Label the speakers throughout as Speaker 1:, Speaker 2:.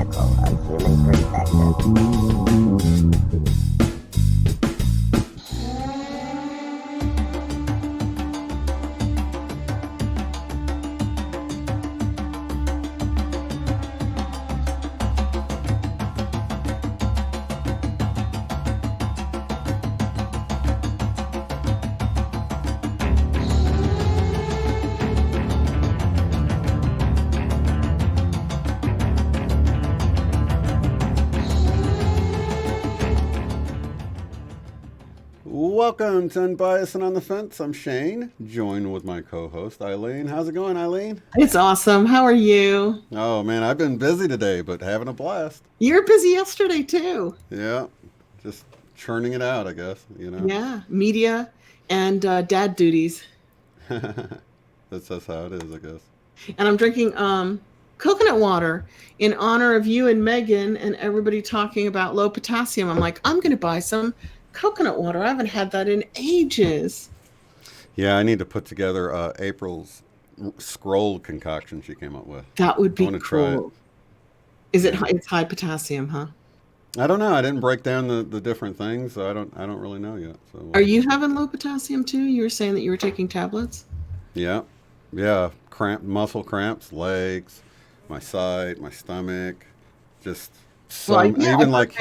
Speaker 1: my co-host, human perspective.
Speaker 2: Welcome to Unbiased and on the Fence. I'm Shane, joined with my co-host, Eileen. How's it going, Eileen?
Speaker 3: It's awesome. How are you?
Speaker 2: Oh, man, I've been busy today, but having a blast.
Speaker 3: You were busy yesterday, too.
Speaker 2: Yeah, just churning it out, I guess, you know?
Speaker 3: Yeah, media and dad duties.
Speaker 2: That's how it is, I guess.
Speaker 3: And I'm drinking coconut water in honor of you and Megan and everybody talking about low potassium. I'm like, I'm going to buy some coconut water. I haven't had that in ages.
Speaker 2: Yeah, I need to put together April's scroll concoction she came up with.
Speaker 3: That would be
Speaker 2: I want to
Speaker 3: cool.
Speaker 2: try it.
Speaker 3: Is it high? It's high potassium, huh?
Speaker 2: I don't know. I didn't break down the different things, so I don't really know yet. So
Speaker 3: Are you having low potassium too? You were saying that you were taking tablets?
Speaker 2: Yeah, muscle cramps, legs, my side, my stomach, just some. Even like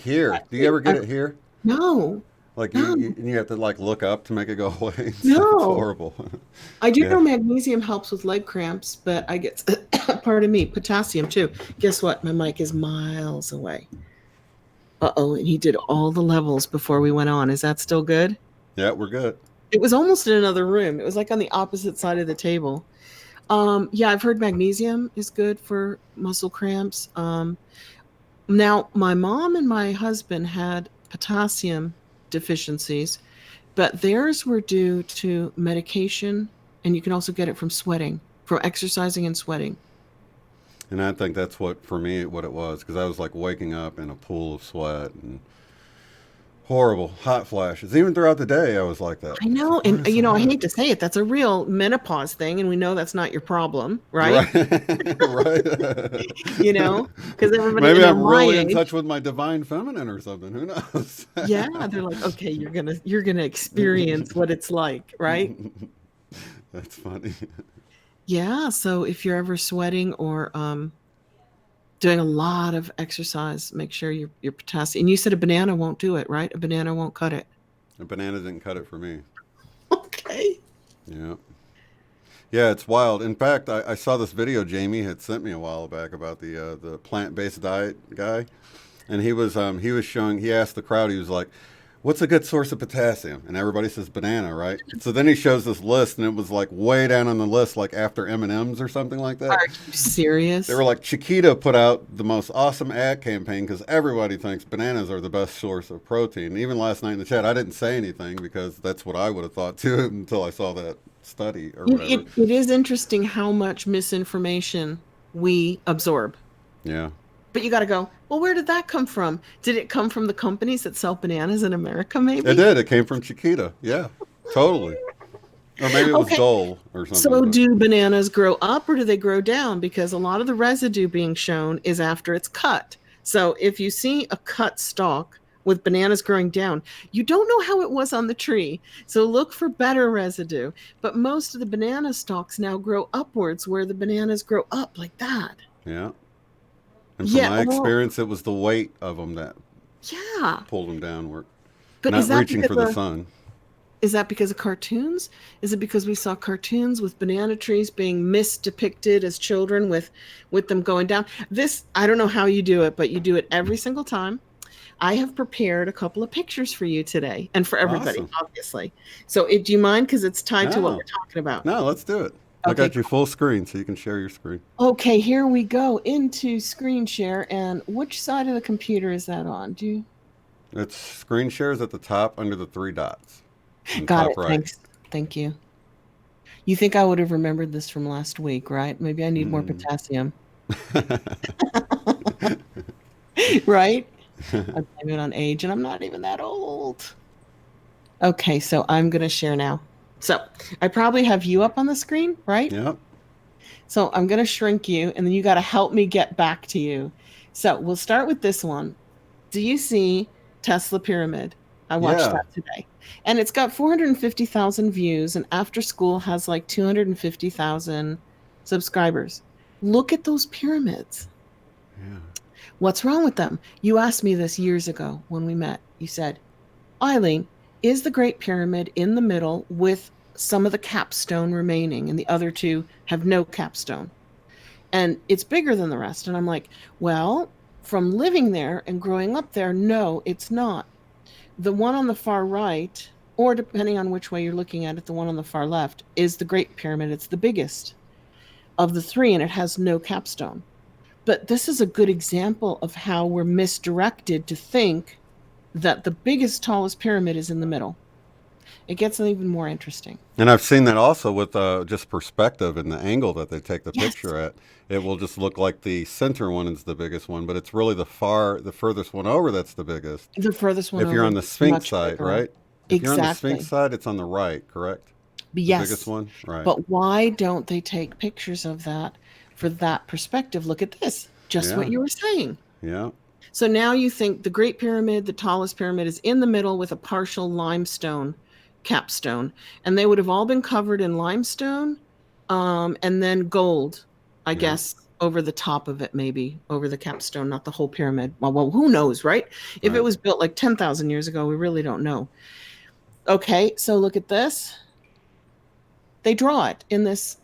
Speaker 2: here. Do you ever get it here?
Speaker 3: No.
Speaker 2: Like
Speaker 3: No.
Speaker 2: you have to like look up to make it go away. It's
Speaker 3: No.
Speaker 2: horrible.
Speaker 3: I do
Speaker 2: Yeah.
Speaker 3: know magnesium helps with leg cramps, but I get, pardon me, potassium too. Guess what? My mic is miles away. Uh-oh, and he did all the levels before we went on. Is that still good?
Speaker 2: Yeah, we're good.
Speaker 3: It was almost in another room. It was like on the opposite side of the table. Yeah, I've heard magnesium is good for muscle cramps. Now, my mom and my husband had potassium deficiencies, but theirs were due to medication, and you can also get it from sweating, from exercising and sweating.
Speaker 2: And I think that's what it was, because I was like waking up in a pool of sweat and horrible hot flashes. Even throughout the day, I was like that.
Speaker 3: I know, and I hate to say it, that's a real menopause thing, and we know that's not your problem, right?
Speaker 2: Right.
Speaker 3: Because everybody
Speaker 2: Maybe I'm
Speaker 3: my
Speaker 2: really
Speaker 3: age,
Speaker 2: in touch with my divine feminine or something. Who knows?
Speaker 3: yeah, they're like, okay, you're gonna experience what it's like, right?
Speaker 2: That's funny.
Speaker 3: Yeah, so if you're ever sweating or doing a lot of exercise, make sure your potassium. And you said a banana won't do it, right? A banana won't cut it.
Speaker 2: A banana didn't cut it for me.
Speaker 3: Okay.
Speaker 2: Yeah. Yeah, it's wild. In fact, I saw this video Jamie had sent me a while back about the plant-based diet guy, and he was showing. He asked the crowd. He was like, "What's a good source of potassium?" And everybody says banana, right? So then he shows this list, and it was like way down on the list, like after M&Ms or something like that.
Speaker 3: Are you serious?
Speaker 2: They were like, Chiquita put out the most awesome ad campaign because everybody thinks bananas are the best source of protein. Even last night in the chat, I didn't say anything because that's what I would have thought too until I saw that study or whatever.
Speaker 3: It is interesting how much misinformation we absorb.
Speaker 2: Yeah.
Speaker 3: But you got to go, well, where did that come from? Did it come from the companies that sell bananas in America, maybe?
Speaker 2: It did. It came from Chiquita. Yeah, totally. Or maybe it was Dole or something.
Speaker 3: So do bananas grow up or do they grow down? Because a lot of the residue being shown is after it's cut. So if you see a cut stalk with bananas growing down, you don't know how it was on the tree. So look for better residue. But most of the banana stalks now grow upwards where the bananas grow up like that.
Speaker 2: Yeah. And from my experience, it was the weight of them that pulled them downward.
Speaker 3: But
Speaker 2: not reaching for the sun.
Speaker 3: Is that because of cartoons? Is it because we saw cartoons with banana trees being misdepicted as children with them going down? This, I don't know how you do it, but you do it every single time. I have prepared a couple of pictures for you today and for everybody, obviously. So do you mind? Because it's tied to what we're talking about.
Speaker 2: No, let's do it. I got you full screen so you can share your screen.
Speaker 3: Okay, here we go into screen share. And which side of the computer is that on?
Speaker 2: It's screen shares at the top under the three dots.
Speaker 3: Got it. Right. Thanks. Thank you. You think I would have remembered this from last week, right? Maybe I need more potassium. Right? I'm blaming it on age, and I'm not even that old. Okay, so I'm going to share now. So I probably have you up on the screen, right?
Speaker 2: Yep.
Speaker 3: So I'm going to shrink you, and then you got to help me get back to you. So we'll start with this one. Do you see Tesla Pyramid? I watched
Speaker 2: Yeah.
Speaker 3: that today. And it's got 450,000 views, and After School has like 250,000 subscribers. Look at those pyramids.
Speaker 2: Yeah.
Speaker 3: What's wrong with them? You asked me this years ago when we met. You said, Eileen, is the Great Pyramid in the middle with some of the capstone remaining, and the other two have no capstone? And it's bigger than the rest. And I'm like, well, from living there and growing up there, no, it's not. The one on the far right, or depending on which way you're looking at it, the one on the far left is the Great Pyramid. It's the biggest of the three, and it has no capstone. But this is a good example of how we're misdirected to think that the biggest, tallest pyramid is in the middle. It gets even more interesting.
Speaker 2: And I've seen that also with just perspective and the angle that they take the
Speaker 3: Yes,
Speaker 2: picture at. It will just look like the center one is the biggest one, but it's really the furthest one over that's the biggest.
Speaker 3: the furthest one
Speaker 2: If you're
Speaker 3: over
Speaker 2: on the
Speaker 3: looks
Speaker 2: Sphinx
Speaker 3: much
Speaker 2: side,
Speaker 3: bigger.
Speaker 2: right? If you're on the Sphinx
Speaker 3: Exactly.
Speaker 2: side, it's on the right, correct?
Speaker 3: But
Speaker 2: The biggest
Speaker 3: yes,
Speaker 2: one, right?
Speaker 3: but why don't they take pictures of that for that perspective? Look at this, just what
Speaker 2: Yeah,
Speaker 3: you were saying.
Speaker 2: yeah,
Speaker 3: So now you think the Great Pyramid, the tallest pyramid, is in the middle with a partial limestone capstone, and they would have all been covered in limestone, and then gold, I
Speaker 2: yeah,
Speaker 3: guess, over the top of it, maybe over the capstone, not the whole pyramid. Well, who knows, right? If it
Speaker 2: right.
Speaker 3: was built like 10,000 years ago, we really don't know. Okay, so look at this. They draw it in this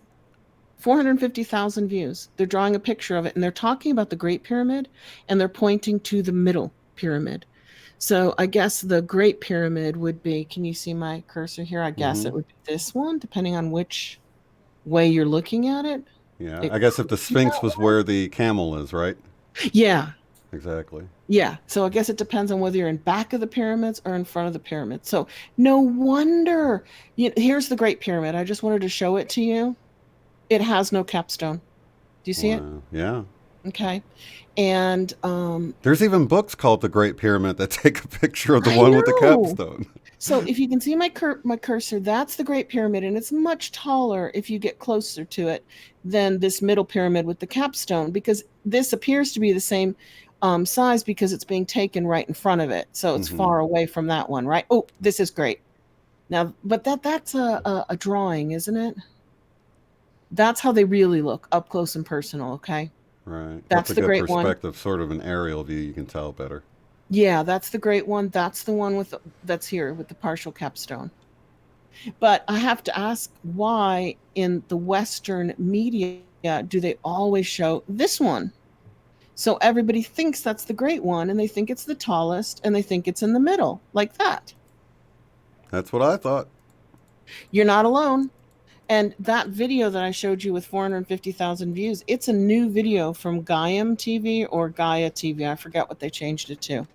Speaker 3: 450,000 views. They're drawing a picture of it, and they're talking about the Great Pyramid, and they're pointing to the middle pyramid. So I guess the Great Pyramid would be, can you see my cursor here? I guess
Speaker 2: Mm-hmm.
Speaker 3: it would be this one, depending on which way you're looking at it.
Speaker 2: Yeah.
Speaker 3: It
Speaker 2: I guess if
Speaker 3: could
Speaker 2: the
Speaker 3: be
Speaker 2: Sphinx
Speaker 3: that
Speaker 2: was where the camel is, right?
Speaker 3: way. Yeah.
Speaker 2: Exactly.
Speaker 3: Yeah. So I guess it depends on whether you're in back of the pyramids or in front of the pyramid. So no wonder. Here's the Great Pyramid. I just wanted to show it to you. It has no capstone. Do you see it?
Speaker 2: Wow. Yeah.
Speaker 3: Okay. And
Speaker 2: There's even books called The Great Pyramid that take a picture of the
Speaker 3: I
Speaker 2: one with the
Speaker 3: know.
Speaker 2: capstone.
Speaker 3: So if you can see my cursor, that's the Great Pyramid, and it's much taller if you get closer to it than this middle pyramid with the capstone, because this appears to be the same size because it's being taken right in front of it. So it's
Speaker 2: Mm-hmm.
Speaker 3: far away from that one, right? Oh, this is great. Now, but that's a drawing, isn't it? That's how they really look, up close and personal, okay?
Speaker 2: Right. That's
Speaker 3: That's
Speaker 2: a
Speaker 3: the
Speaker 2: good
Speaker 3: great one.
Speaker 2: perspective, sort of an aerial view. You can tell better.
Speaker 3: Yeah, that's the great one. That's the one that's here with the partial capstone. But I have to ask, why in the Western media do they always show this one? So everybody thinks that's the great one, and they think it's the tallest, and they think it's in the middle, like that.
Speaker 2: That's what I thought.
Speaker 3: You're not alone. And that video that I showed you with 450,000 views, it's a new video from Gaiam TV or Gaia TV. I forget what they changed it to.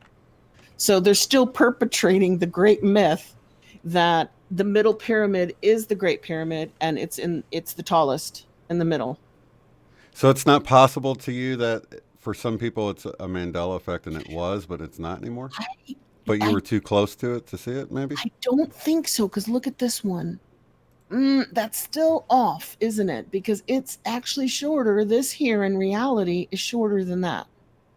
Speaker 3: So they're still perpetrating the great myth that the middle pyramid is the Great Pyramid, and it's the tallest in the middle.
Speaker 2: So it's not possible to you that for some people it's a Mandela effect and it was, but it's not anymore?
Speaker 3: I
Speaker 2: But you
Speaker 3: I
Speaker 2: were too close to it to see it, maybe?
Speaker 3: I don't think so, because look at this one. That's still off, isn't it? Because it's actually shorter. This here in reality is shorter than that.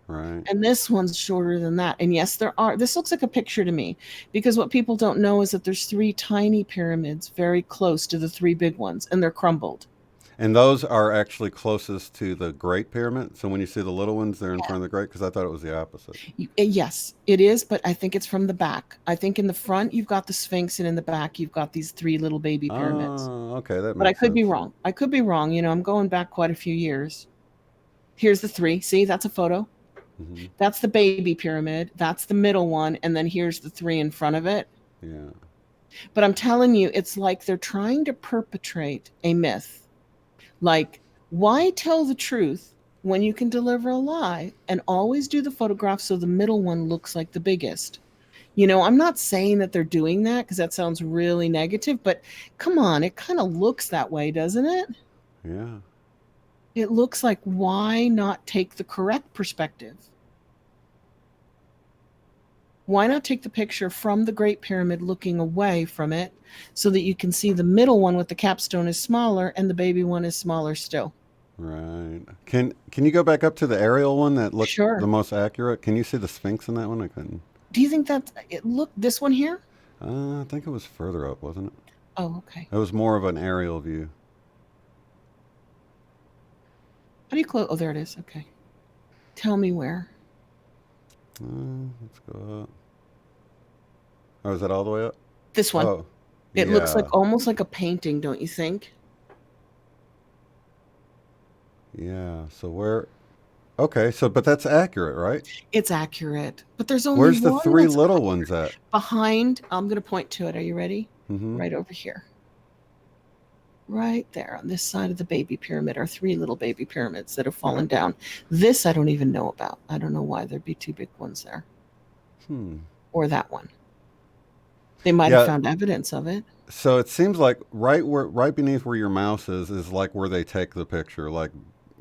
Speaker 2: Right.
Speaker 3: And this one's shorter than that. And yes, this looks like a picture to me, because what people don't know is that there's three tiny pyramids very close to the three big ones, and they're crumbled.
Speaker 2: And those are actually closest to the Great Pyramid. So when you see the little ones, they're in front of the Great, because I thought it was the opposite.
Speaker 3: Yes, it is, but I think it's from the back. I think in the front you've got the Sphinx, and in the back you've got these three little baby pyramids.
Speaker 2: Oh, okay, that
Speaker 3: But I
Speaker 2: makes
Speaker 3: could be
Speaker 2: sense.
Speaker 3: wrong. I could be wrong. I'm going back quite a few years. Here's the three. See, that's a photo.
Speaker 2: Hmm.
Speaker 3: That's the baby pyramid. That's the middle one. And then here's the three in front of it.
Speaker 2: Yeah.
Speaker 3: But I'm telling you, it's like they're trying to perpetrate a myth. Like, why tell the truth when you can deliver a lie, and always do the photograph so the middle one looks like the biggest? I'm not saying that they're doing that, because that sounds really negative, but come on, it kind of looks that way, doesn't it?
Speaker 2: Yeah.
Speaker 3: It looks like, why not take the correct perspective? Why not take the picture from the Great Pyramid looking away from it, so that you can see the middle one with the capstone is smaller and the baby one is smaller still?
Speaker 2: Right. Can you go back up to the aerial one that looked the
Speaker 3: Sure.
Speaker 2: most accurate? Can you see the Sphinx in that one? I couldn't.
Speaker 3: Do you think that's it? Look, this one here?
Speaker 2: I think it was further up, wasn't it?
Speaker 3: Oh, okay.
Speaker 2: It was more of an aerial view.
Speaker 3: How do you close? Oh, there it is. Okay. Tell me where.
Speaker 2: Let's go up. Oh, is that all the way up?
Speaker 3: This one.
Speaker 2: Oh,
Speaker 3: It looks
Speaker 2: yeah,
Speaker 3: like almost like a painting, don't you think?
Speaker 2: yeah. So where? Okay, so but that's accurate, right?
Speaker 3: It's accurate, but there's only
Speaker 2: Where's the
Speaker 3: one
Speaker 2: three
Speaker 3: that's
Speaker 2: little ones
Speaker 3: accurate.
Speaker 2: at?
Speaker 3: Behind, I'm going to point to it. Are you ready?
Speaker 2: Mm-hmm.
Speaker 3: Right over here. Right there on this side of the baby pyramid are three little baby pyramids that have fallen down. This I don't even know about. I don't know why there'd be two big ones there.
Speaker 2: Hmm.
Speaker 3: Or that one. They might have
Speaker 2: Yeah.
Speaker 3: found evidence of it.
Speaker 2: So it seems like right beneath where your mouse is like where they take the picture, like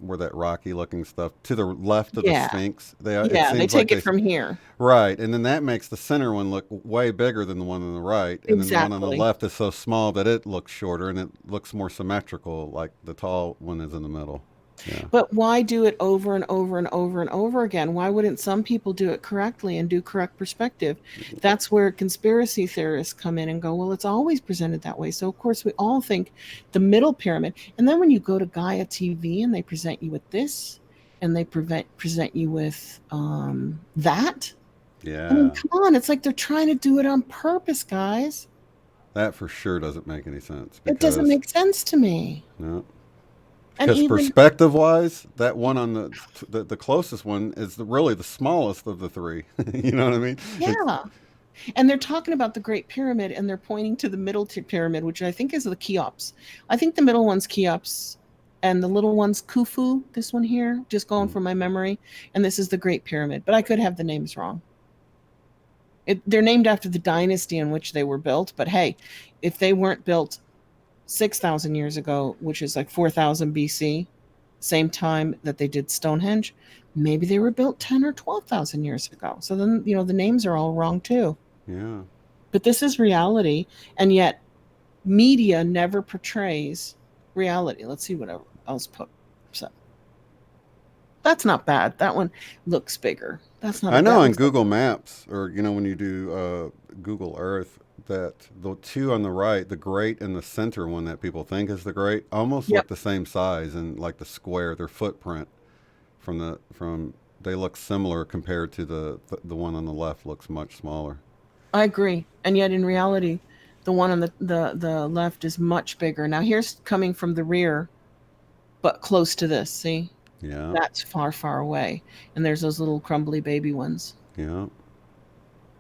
Speaker 2: where that rocky looking stuff to the left of the
Speaker 3: Yeah.
Speaker 2: Sphinx. It
Speaker 3: Yeah, they
Speaker 2: seems like
Speaker 3: take
Speaker 2: they
Speaker 3: it from here.
Speaker 2: right, and then that makes the center one look way bigger than the one on the right, and then the one on the
Speaker 3: Exactly.
Speaker 2: left is so small that it looks shorter and it looks more symmetrical, like the tall one is in the middle. Yeah.
Speaker 3: But why do it over and over and over and over again? Why wouldn't some people do it correctly and do correct perspective? That's where conspiracy theorists come in and go, well, it's always presented that way. So, of course, we all think the middle pyramid. And then when you go to Gaia TV and they present you with this and they present you with that, I mean,
Speaker 2: Yeah.
Speaker 3: come on. It's like they're trying to do it on purpose, guys.
Speaker 2: That for sure doesn't make any sense
Speaker 3: It doesn't
Speaker 2: because
Speaker 3: make sense to me.
Speaker 2: no.
Speaker 3: And
Speaker 2: Because
Speaker 3: even,
Speaker 2: perspective wise, that one on the closest one is really the smallest of the three. You know what I mean? It's
Speaker 3: yeah. And they're talking about the Great Pyramid, and they're pointing to the middle pyramid, which I think is the Cheops. I think the middle one's Cheops, and the little one's Khufu. This one here, just going from my memory, and this is the Great Pyramid. But I could have the names wrong. They're named after the dynasty in which they were built. But hey, if they weren't built 6,000 years ago, which is like 4,000 BC, same time that they did Stonehenge, maybe they were built 10 or 12,000 years ago. So then, the names are all wrong too.
Speaker 2: yeah.
Speaker 3: But this is reality, and yet media never portrays reality. Let's see what else pops up. That's not bad. That one looks bigger. That's not
Speaker 2: I
Speaker 3: a
Speaker 2: know
Speaker 3: that
Speaker 2: on
Speaker 3: looks like
Speaker 2: Google Maps or when you do Google Earth that the two on the right, the great and the center one that people think is the great, almost look
Speaker 3: yep.
Speaker 2: the same size and like the square, their footprint from they look similar compared to the one on the left looks much smaller.
Speaker 3: I agree. And yet in reality, the one on the left is much bigger. Now here's coming from the rear, but close to this. See?
Speaker 2: Yeah.
Speaker 3: That's far, far away. And there's those little crumbly baby ones.
Speaker 2: Yeah.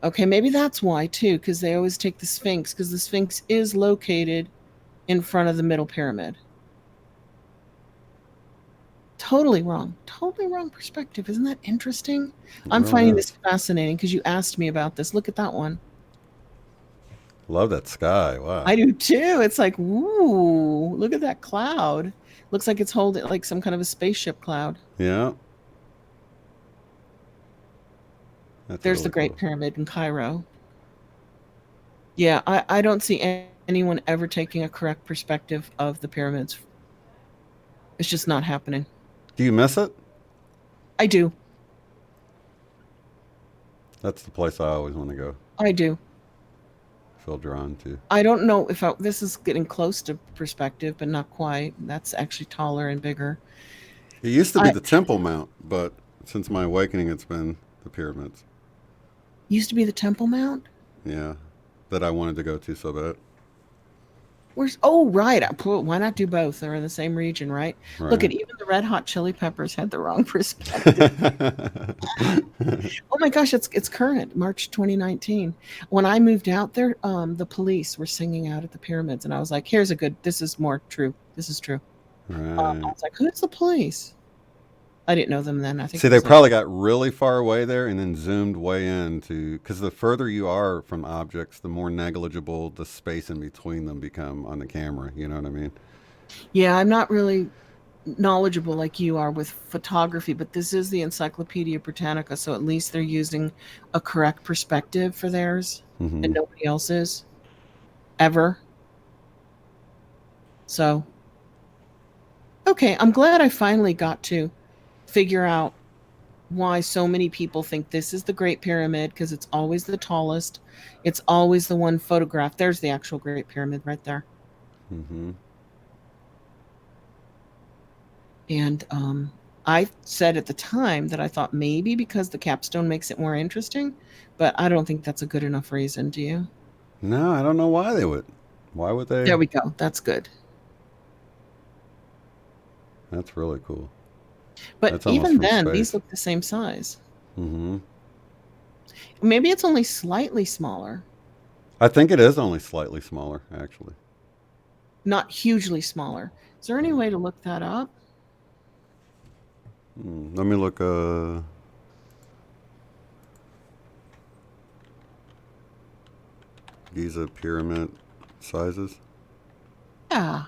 Speaker 3: Okay, maybe that's why too, because they always take the Sphinx, because the Sphinx is located in front of the middle pyramid. Totally wrong. Totally wrong perspective. Isn't that interesting?
Speaker 2: It
Speaker 3: I'm
Speaker 2: really
Speaker 3: finding this
Speaker 2: is.
Speaker 3: fascinating because you asked me about this. Look at that one.
Speaker 2: Love that sky. Wow.
Speaker 3: I do too. It's like, ooh, look at that cloud. Looks like it's holding like some kind of a spaceship cloud.
Speaker 2: Yeah. That's
Speaker 3: There's the
Speaker 2: really
Speaker 3: Great
Speaker 2: cool.
Speaker 3: Pyramid in Cairo. Yeah, I don't see anyone ever taking a correct perspective of the pyramids. It's just not happening.
Speaker 2: Do you miss it?
Speaker 3: I do.
Speaker 2: That's the place I always want to go.
Speaker 3: I do.
Speaker 2: Feel drawn to.
Speaker 3: I don't know if this is getting close to perspective, but not quite. That's actually taller and bigger.
Speaker 2: It used to be
Speaker 3: I
Speaker 2: the Temple Mount, but since my awakening, it's been the pyramids.
Speaker 3: used to be the Temple Mount.
Speaker 2: Yeah, that I wanted to go to so bad.
Speaker 3: Where's Oh, right. Why not do both? They're in the same region, right? Look
Speaker 2: Right.
Speaker 3: at even the Red Hot Chili Peppers had the wrong perspective. Oh my gosh, it's current, March 2019. When I moved out there, the police were singing out at the pyramids, and I was like, "Here's a good. This is more true. This is true." I
Speaker 2: Right.
Speaker 3: was like, "Who's the police?" I didn't know them then. I think
Speaker 2: See,
Speaker 3: it
Speaker 2: they
Speaker 3: was like,
Speaker 2: probably got really far away there and then zoomed way in to because the further you are from objects, the more negligible the space in between them become on the camera. You know what I mean?
Speaker 3: yeah, I'm not really knowledgeable like you are with photography, but this is the Encyclopedia Britannica, so at least they're using a correct perspective for theirs, and
Speaker 2: Hmm.
Speaker 3: nobody else's ever. So Okay, I'm glad I finally got to figure out why so many people think this is the Great Pyramid, because it's always the tallest. It's always the one photographed. There's the actual Great Pyramid right there.
Speaker 2: Mm-hmm.
Speaker 3: And I said at the time that I thought maybe because the capstone makes it more interesting, but I don't think that's a good enough reason, do you?
Speaker 2: No, I don't know why they would. Why would they?
Speaker 3: There we go. That's good.
Speaker 2: That's really cool.
Speaker 3: But
Speaker 2: That's almost
Speaker 3: even
Speaker 2: from
Speaker 3: then, these
Speaker 2: space.
Speaker 3: look the same size.
Speaker 2: Mm-hmm.
Speaker 3: Maybe it's only slightly smaller,
Speaker 2: I think it is only slightly smaller, actually.
Speaker 3: not hugely smaller. Is there any way to look that up?
Speaker 2: Let me look. Giza pyramid sizes.
Speaker 3: Yeah.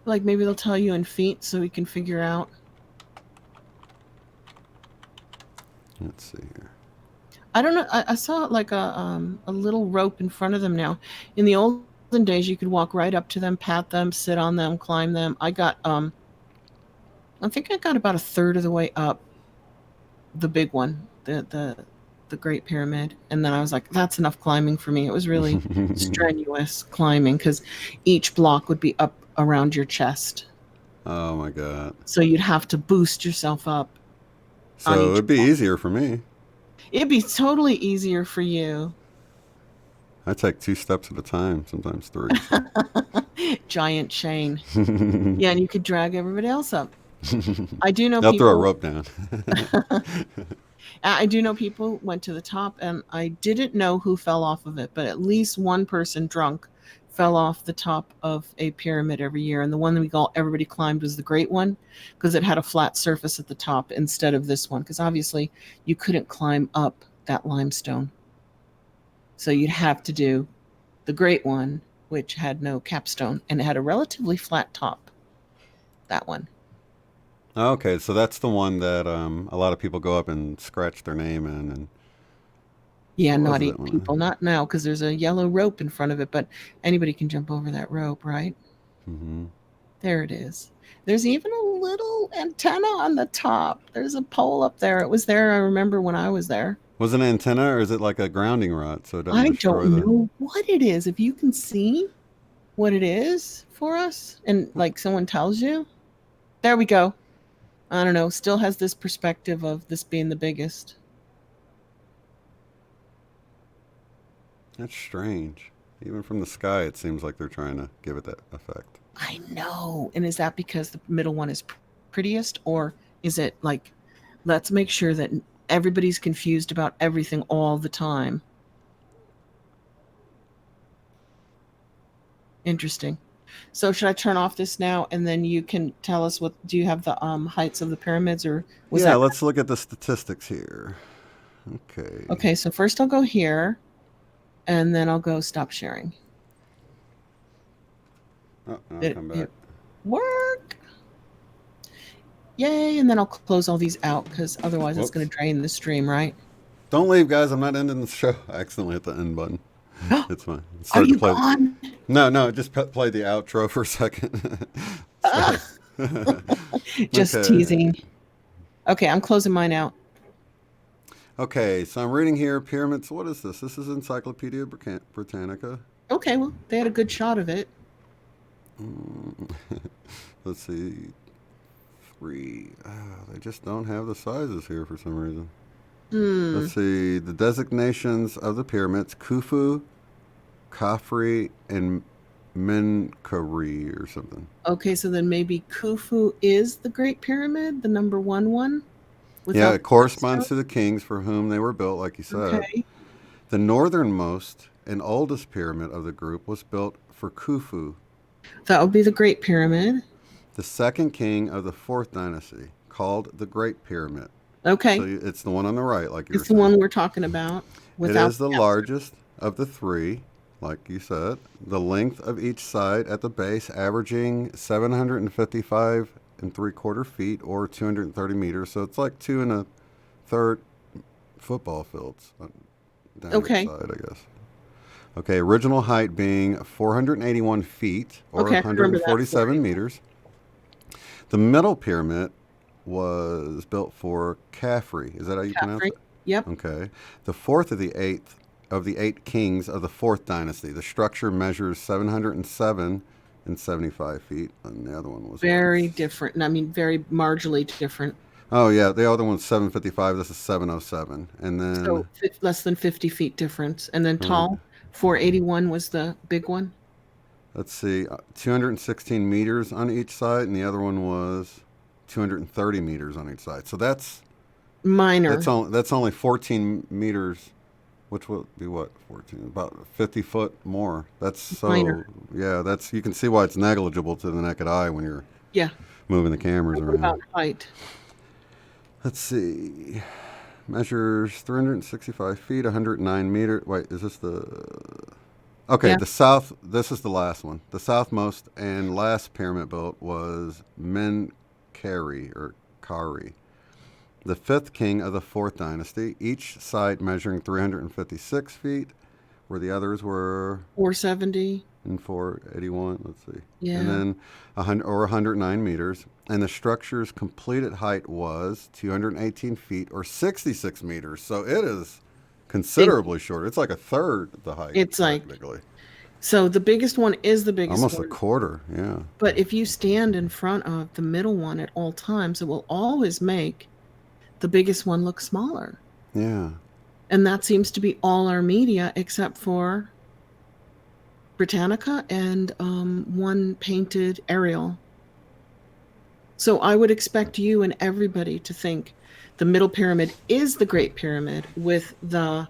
Speaker 3: Like maybe they'll tell you in feet so we can figure out.
Speaker 2: Let's see here.
Speaker 3: I don't know. I saw like a little rope in front of them now. In the olden days, you could walk right up to them, pat them, sit on them, climb them. I think I got about a third of the way up the big one, the Great Pyramid, and then I was like, that's enough climbing for me. It was really strenuous climbing because each block would be up around your chest,
Speaker 2: Oh my god.
Speaker 3: so you'd have to boost yourself up on
Speaker 2: So
Speaker 3: each
Speaker 2: it'd be
Speaker 3: block.
Speaker 2: easier for me.
Speaker 3: It'd be totally easier for you.
Speaker 2: I take 2 steps at a time, sometimes three. So.
Speaker 3: Giant chain. Yeah, and you could drag everybody else up. I do know
Speaker 2: I'll throw a
Speaker 3: people.
Speaker 2: rope down.
Speaker 3: I do know people went to the top, and I didn't know who fell off of it, but at least one person drunk fell off the top of a pyramid every year. And the one that everybody climbed was the Great One because it had a flat surface at the top instead of this one. Because obviously you couldn't climb up that limestone, so you'd have to do the Great One, which had no capstone and it had a relatively flat top. That one.
Speaker 2: Okay, so that's the one that a lot of people go up and scratch their name in. And
Speaker 3: Yeah,
Speaker 2: what was
Speaker 3: naughty
Speaker 2: that one?
Speaker 3: people. Not now because there's a yellow rope in front of it, but anybody can jump over that rope, right?
Speaker 2: Mm-hmm.
Speaker 3: There it is. There's even a little antenna on the top. There's a pole up there. It was there, I remember, when I was there.
Speaker 2: Was it an antenna or is it like a grounding rod so it doesn't
Speaker 3: I
Speaker 2: destroy
Speaker 3: don't
Speaker 2: the?
Speaker 3: know what it is. If you can see what it is for us and like someone tells you, there we go. I don't know. Still has this perspective of this being the biggest.
Speaker 2: That's strange. Even from the sky, it seems like they're trying to give it that effect.
Speaker 3: I know. And is that because the middle one is prettiest, or is it like, let's make sure that everybody's confused about everything all the time? Interesting. So should I turn off this now and then you can tell us what do you have the heights of the pyramids, or was
Speaker 2: Yeah,
Speaker 3: that
Speaker 2: let's look at the statistics here. Okay.
Speaker 3: okay? So first I'll go here and then I'll go stop sharing.
Speaker 2: Oh, I'll
Speaker 3: Did
Speaker 2: come back.
Speaker 3: it work? Yay! And then I'll close all these out because otherwise it's going
Speaker 2: Whoops.
Speaker 3: to drain the stream, right?
Speaker 2: Don't leave, guys. I'm not ending the show. I accidentally hit the end button. It's fine. It
Speaker 3: Are
Speaker 2: started to
Speaker 3: you
Speaker 2: play.
Speaker 3: gone?
Speaker 2: No, just play the outro for a second.
Speaker 3: Ah, just
Speaker 2: Okay.
Speaker 3: teasing. Okay, I'm closing mine out.
Speaker 2: Okay, so I'm reading here pyramids. What is this? This is Encyclopedia Britannica.
Speaker 3: Okay, well, they had a good shot of it.
Speaker 2: Let's see. Three. They just don't have the sizes here for some reason. Let's see. The designations of the pyramids: Khufu, Khafre, and Menkaure or something.
Speaker 3: Okay, so then maybe Khufu is the Great Pyramid, the number one.
Speaker 2: Yeah,
Speaker 3: Without
Speaker 2: it corresponds to the kings for whom they were built, like you said.
Speaker 3: okay.
Speaker 2: The northernmost and oldest pyramid of the group was built for Khufu,
Speaker 3: That would be the Great Pyramid.
Speaker 2: the second king of the fourth dynasty, called the Great Pyramid.
Speaker 3: Okay.
Speaker 2: So it's the one on the right, like you were
Speaker 3: It's the
Speaker 2: saying.
Speaker 3: one we're talking about.
Speaker 2: It is the largest of the three, like you said. The length of each side at the base averaging 755 and 3/4 feet or 230 meters. So it's like 2 1/3 football fields down
Speaker 3: Okay.
Speaker 2: each side, I guess. Okay, original height being 481 feet or
Speaker 3: Okay, I remember that
Speaker 2: 147
Speaker 3: for you.
Speaker 2: meters. The middle pyramid was built for Khafre. Is that how you pronounce
Speaker 3: Caffrey.
Speaker 2: it?
Speaker 3: Yep.
Speaker 2: Okay. The fourth of the eight kings of the fourth dynasty. The structure measures 707 and 75 feet, and the other one was what?
Speaker 3: Very different. I mean, very marginally different.
Speaker 2: Oh yeah, the other one's 755. This is 707, and
Speaker 3: So
Speaker 2: then
Speaker 3: less than 50 feet difference. And then
Speaker 2: right.
Speaker 3: tall, 481 was the big one.
Speaker 2: Let's see, 216 meters on each side, and the other one was 230 meters on each side. So
Speaker 3: Minor.
Speaker 2: that's only 14 meters, which would be what 14, about 50 foot more. That's so
Speaker 3: Minor.
Speaker 2: yeah. That's you can see why it's negligible to the naked eye when you're
Speaker 3: Yeah.
Speaker 2: moving the cameras
Speaker 3: What
Speaker 2: around.
Speaker 3: about height?
Speaker 2: Let's see. Measures 365 feet, 109 meters. Wait, is this the. Okay,
Speaker 3: Yeah.
Speaker 2: the south. This is the last one. The southmost and last pyramid built was Menkaure or Kari, the fifth king of the fourth dynasty, each side measuring 356 feet, where the others were
Speaker 3: 470.
Speaker 2: in 481. Let's see.
Speaker 3: Yeah.
Speaker 2: And then 109 meters. And the structure's completed height was 218 feet or 66 meters. So it is considerably shorter. It's like a third the height.
Speaker 3: It's like,
Speaker 2: practically.
Speaker 3: so the biggest one is the biggest
Speaker 2: Almost
Speaker 3: one.
Speaker 2: a quarter, yeah.
Speaker 3: But if you stand in front of the middle one at all times, it will always make the biggest one look smaller.
Speaker 2: Yeah.
Speaker 3: And that seems to be all our media except for Britannica and one painted Ariel. So I would expect you and everybody to think the middle pyramid is the Great Pyramid with the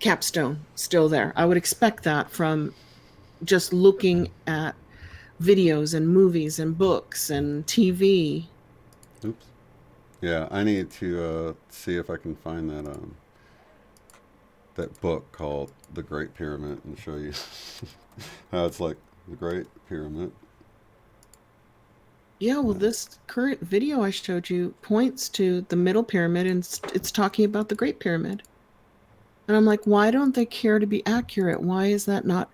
Speaker 3: capstone still there. I would expect that from just looking at videos and movies and books and TV.
Speaker 2: Oops. Yeah, I need to see if I can find that book called The Great Pyramid and show you how it's like the Great Pyramid.
Speaker 3: Yeah, well, this current video I showed you points to the middle pyramid, and it's talking about the Great Pyramid. And I'm like, why don't they care to be accurate? Why is that not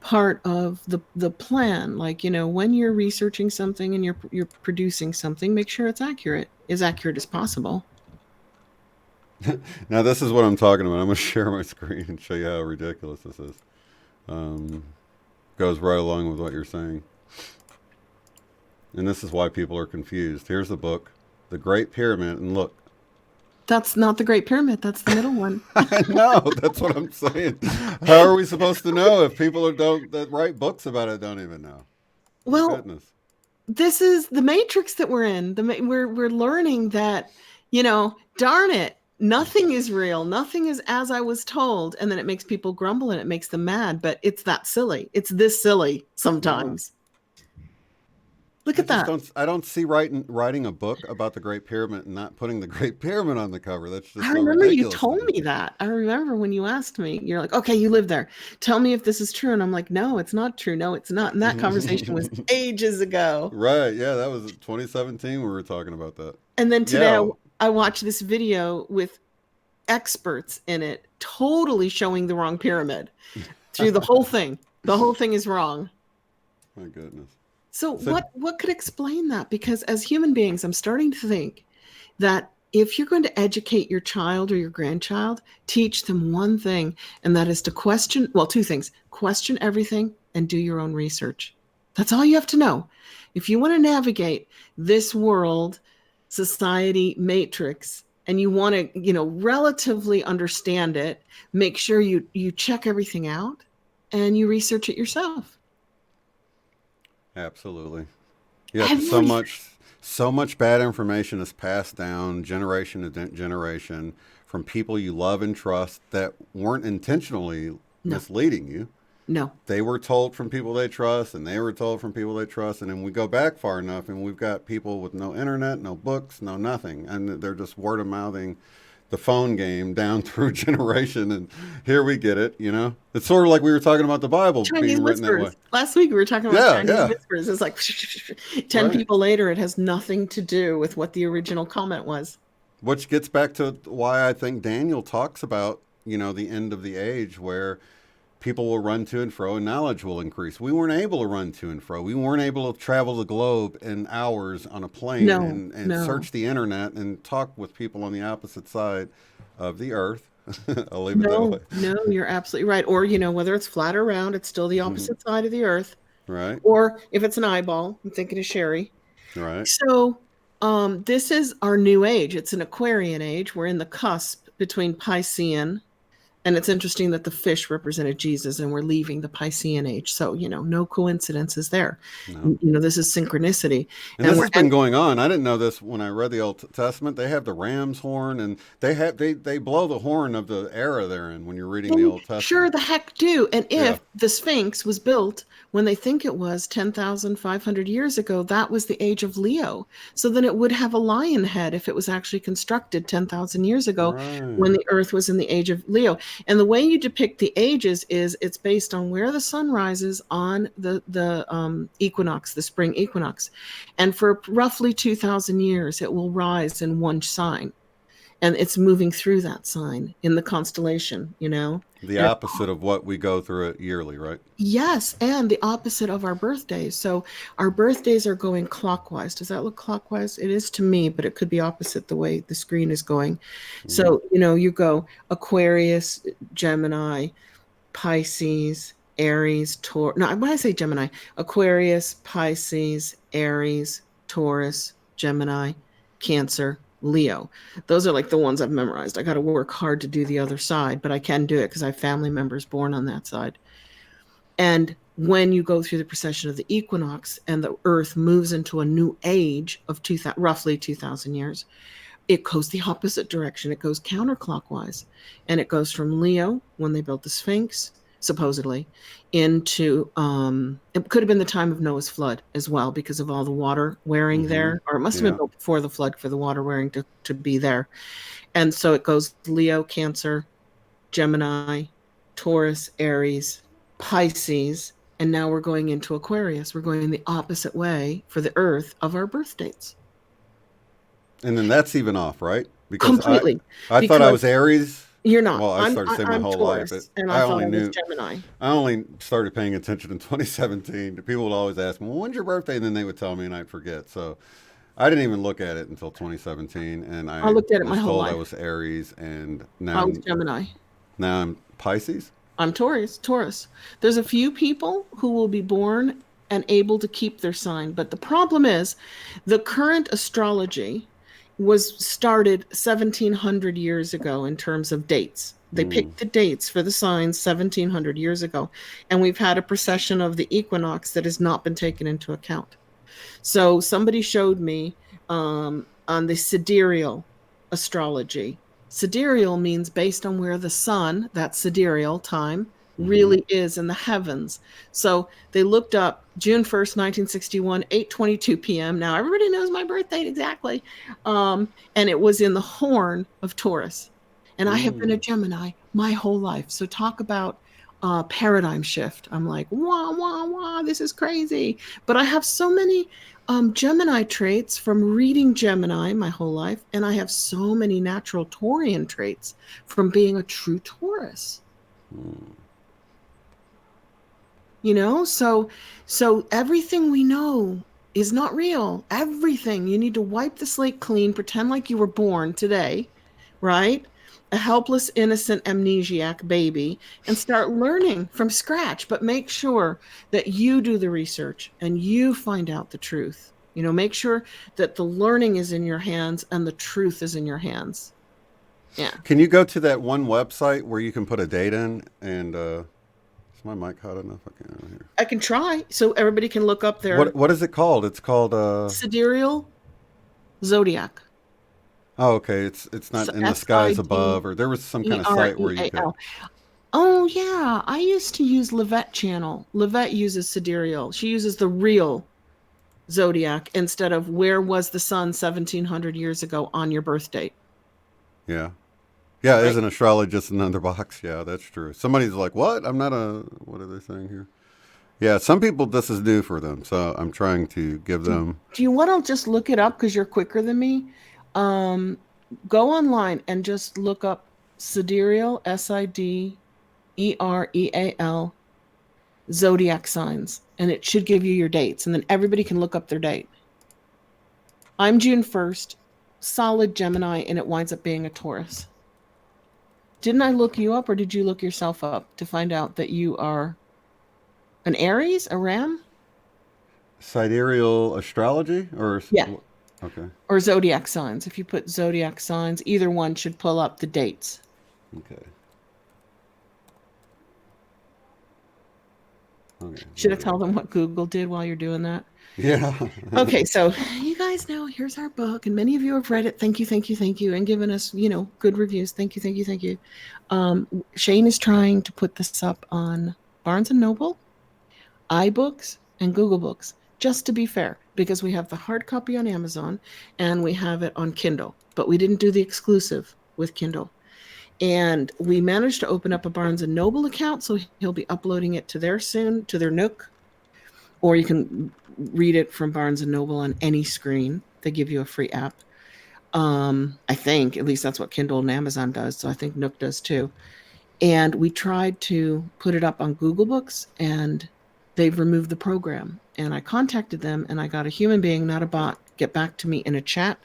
Speaker 3: part of the plan? Like, when you're researching something and you're producing something, make sure it's accurate, as accurate as possible.
Speaker 2: Now this is what I'm talking about. I'm going to share my screen and show you how ridiculous this is. Goes right along with what you're saying. And this is why people are confused. Here's the book, The Great Pyramid, and look.
Speaker 3: That's not the Great Pyramid. That's the middle one.
Speaker 2: I know. That's what I'm saying. How are we supposed to know if people that write books about it don't even know?
Speaker 3: Well,
Speaker 2: Goodness.
Speaker 3: This is the matrix that we're in. We're learning that, darn it, nothing is real. Nothing is as I was told. And then it makes people grumble and it makes them mad. But it's that silly. It's this silly sometimes. Look at that.
Speaker 2: I don't see writing a book about the Great Pyramid and not putting the Great Pyramid on the cover. That's just
Speaker 3: I
Speaker 2: so
Speaker 3: remember
Speaker 2: ridiculous.
Speaker 3: You told me that. I remember when you asked me, you're like, okay, you live there. Tell me if this is true. And I'm like, no, it's not true. No, it's not. And that conversation was ages ago.
Speaker 2: Right. Yeah, that was 2017 we were talking about that.
Speaker 3: And then today I watched this video with experts in it, totally showing the wrong pyramid through the whole thing. The whole thing is wrong.
Speaker 2: My goodness.
Speaker 3: So what could explain that? Because as human beings, I'm starting to think that if you're going to educate your child or your grandchild, teach them one thing, and that is to question, well, two things, question everything and do your own research. That's all you have to know. If you want to navigate this world, society matrix, and you want to, relatively understand it, make sure you check everything out and you research it yourself.
Speaker 2: Absolutely. Yeah, so much bad information is passed down generation to generation from people you love and trust that weren't intentionally misleading you.
Speaker 3: No.
Speaker 2: They were told from people they trust, and they were told from people they trust, and then we go back far enough, and we've got people with no internet, no books, no nothing, and they're just word of mouthing the phone game down through generation, and here we get it. It's sort of like we were talking about the Bible
Speaker 3: Chinese
Speaker 2: being written
Speaker 3: whispers.
Speaker 2: that way.
Speaker 3: Last week we were talking about Chinese whispers. It's like 10 people later, it has nothing to do with what the original comment was.
Speaker 2: Which gets back to why I think Daniel talks about, the end of the age, where people will run to and fro and knowledge will increase. We weren't able to run to and fro. We weren't able to travel the globe in hours on a plane
Speaker 3: No,
Speaker 2: and
Speaker 3: no.
Speaker 2: search the internet and talk with people on the opposite side of the earth. I'll leave it that
Speaker 3: No,
Speaker 2: way.
Speaker 3: no, you're absolutely right. Or, whether it's flat or round, it's still the opposite side of the earth.
Speaker 2: Right,
Speaker 3: Or if it's an eyeball, I'm thinking of Sherry.
Speaker 2: right.
Speaker 3: So, this is our new age. It's an Aquarian age. We're in the cusp between Piscean, and it's interesting that the fish represented Jesus, and we're leaving the Piscean age. So, no coincidences there.
Speaker 2: No.
Speaker 3: This is synchronicity,
Speaker 2: And
Speaker 3: and
Speaker 2: this
Speaker 3: we're
Speaker 2: has been going on. I didn't know this when I read the Old Testament. They have the ram's horn, and they blow the horn of the era they're in when you're reading the
Speaker 3: They
Speaker 2: Old
Speaker 3: sure
Speaker 2: Testament.
Speaker 3: the heck do. And
Speaker 2: Yeah.
Speaker 3: if the Sphinx was built when they think it was 10,500 years ago, that was the age of Leo. So then it would have a lion head if it was actually constructed 10,000 years ago when
Speaker 2: Right.
Speaker 3: the Earth was in the age of Leo. And the way you depict the ages is it's based on where the sun rises on the equinox, the spring equinox. And for roughly 2,000 years, it will rise in one sign, and it's moving through that sign in the constellation.
Speaker 2: The
Speaker 3: And
Speaker 2: opposite of what we go through it yearly, right?
Speaker 3: yes, and the opposite of our birthdays. So our birthdays are going clockwise. Does that look clockwise? It is to me, but it could be opposite the way the screen is going.
Speaker 2: Mm-hmm.
Speaker 3: So, you go Aquarius, Gemini, Pisces, Aries, Taurus. No, when I say Gemini, Aquarius, Pisces, Aries, Taurus, Gemini, Cancer, Leo. Those are like the ones I've memorized. I got to work hard to do the other side, but I can do it because I have family members born on that side. And when you go through the precession of the equinox and the Earth moves into a new age of roughly 2,000 years, it goes the opposite direction. It goes counterclockwise. And it goes from Leo, when they built the Sphinx, supposedly, into, it could have been the time of Noah's flood as well, because of all the water wearing
Speaker 2: Mm-hmm.
Speaker 3: there. Or it must have been
Speaker 2: Yeah.
Speaker 3: built before the flood for the water wearing to be there. And so it goes Leo, Cancer, Gemini, Taurus, Aries, Pisces, and now we're going into Aquarius. We're going the opposite way for the Earth of our birth dates.
Speaker 2: And then that's even off, right? Because
Speaker 3: Completely.
Speaker 2: I thought I was Aries.
Speaker 3: You're not.
Speaker 2: Well, I started saying my
Speaker 3: I'm
Speaker 2: whole life, but
Speaker 3: Taurus, and
Speaker 2: I
Speaker 3: I thought
Speaker 2: only
Speaker 3: I was
Speaker 2: knew.
Speaker 3: Gemini.
Speaker 2: I only started paying attention in 2017. People would always ask me, "Well, when's your birthday?" And then they would tell me, and I'd forget. So I didn't even look at it until 2017, and
Speaker 3: I
Speaker 2: I
Speaker 3: looked at it my
Speaker 2: was
Speaker 3: whole
Speaker 2: told I
Speaker 3: life.
Speaker 2: was Aries, and
Speaker 3: I was Gemini.
Speaker 2: now I'm Pisces.
Speaker 3: I'm Taurus. There's a few people who will be born and able to keep their sign, but the problem is the current astrology was started 1,700 years ago in terms of dates. They
Speaker 2: Mm.
Speaker 3: picked the dates for the signs 1,700 years ago, and we've had a precession of the equinox that has not been taken into account. So somebody showed me on the sidereal astrology. Sidereal means based on where the sun, that sidereal time,
Speaker 2: Mm-hmm.
Speaker 3: really is in the heavens. So they looked up June 1st, 1961, 8:22 p.m. Now everybody knows my birth date exactly. And it was in the horn of Taurus. And I have been a
Speaker 2: Mm.
Speaker 3: Gemini my whole life. So talk about paradigm shift. I'm like, wah, wah, wah, this is crazy. But I have so many Gemini traits from reading Gemini my whole life. And I have so many natural Taurian traits from being a true Taurus.
Speaker 2: Mm.
Speaker 3: So everything we know is not real. Everything. You need to wipe the slate clean, pretend like you were born today, right? A helpless, innocent, amnesiac baby, and start learning from scratch. But make sure that you do the research and you find out the truth. Make sure that the learning is in your hands and the truth is in your hands. Yeah.
Speaker 2: Can you go to that one website where you can put a date in and is my mic hot enough? I can't hear.
Speaker 3: I can try so everybody can look up their
Speaker 2: What is it called? It's called
Speaker 3: sidereal Zodiac.
Speaker 2: Oh, okay. It's not in the skies above, or there was some kind of site where you could.
Speaker 3: Sidereal. Oh yeah, I used to use Livette channel. Livette uses sidereal. She uses the real Zodiac instead of where was the sun 1,700 years ago on your birth date.
Speaker 2: Yeah. Yeah,
Speaker 3: Right?
Speaker 2: isn't astrology just another box? Yeah, that's true. Somebody's like, "What? I'm not a." What are they saying here? Yeah, some people this is new for them, so I'm trying to give them.
Speaker 3: Do you want to just look it up because you're quicker than me? Go online and just look up sidereal, SIDEREAL, Ereal, zodiac signs, and it should give you your dates, and then everybody can look up their date. I'm June 1st, solid Gemini, and it winds up being a Taurus. Didn't I look you up, or did you look yourself up to find out that you are an Aries, a Ram?
Speaker 2: Sidereal astrology, or
Speaker 3: Yeah.
Speaker 2: okay,
Speaker 3: Or zodiac signs. If you put zodiac signs, either one should pull up the dates.
Speaker 2: okay, okay.
Speaker 3: Should I tell them what Google did while you're doing that?
Speaker 2: Yeah.
Speaker 3: Okay, so you guys know, here's our book, and many of you have read it. Thank you, thank you, thank you, and given us, good reviews. Thank you, thank you, thank you. Shane is trying to put this up on Barnes & Noble, iBooks, and Google Books, just to be fair, because we have the hard copy on Amazon, and we have it on Kindle, but we didn't do the exclusive with Kindle. And we managed to open up a Barnes & Noble account, so he'll be uploading it to there soon, to their Nook, or you can read it from Barnes & Noble on any screen. They give you a free app. I think, at least that's what Kindle and Amazon does, so I think Nook does too. And we tried to put it up on Google Books, and they've removed the program. And I contacted them, and I got a human being, not a bot, get back to me in a chat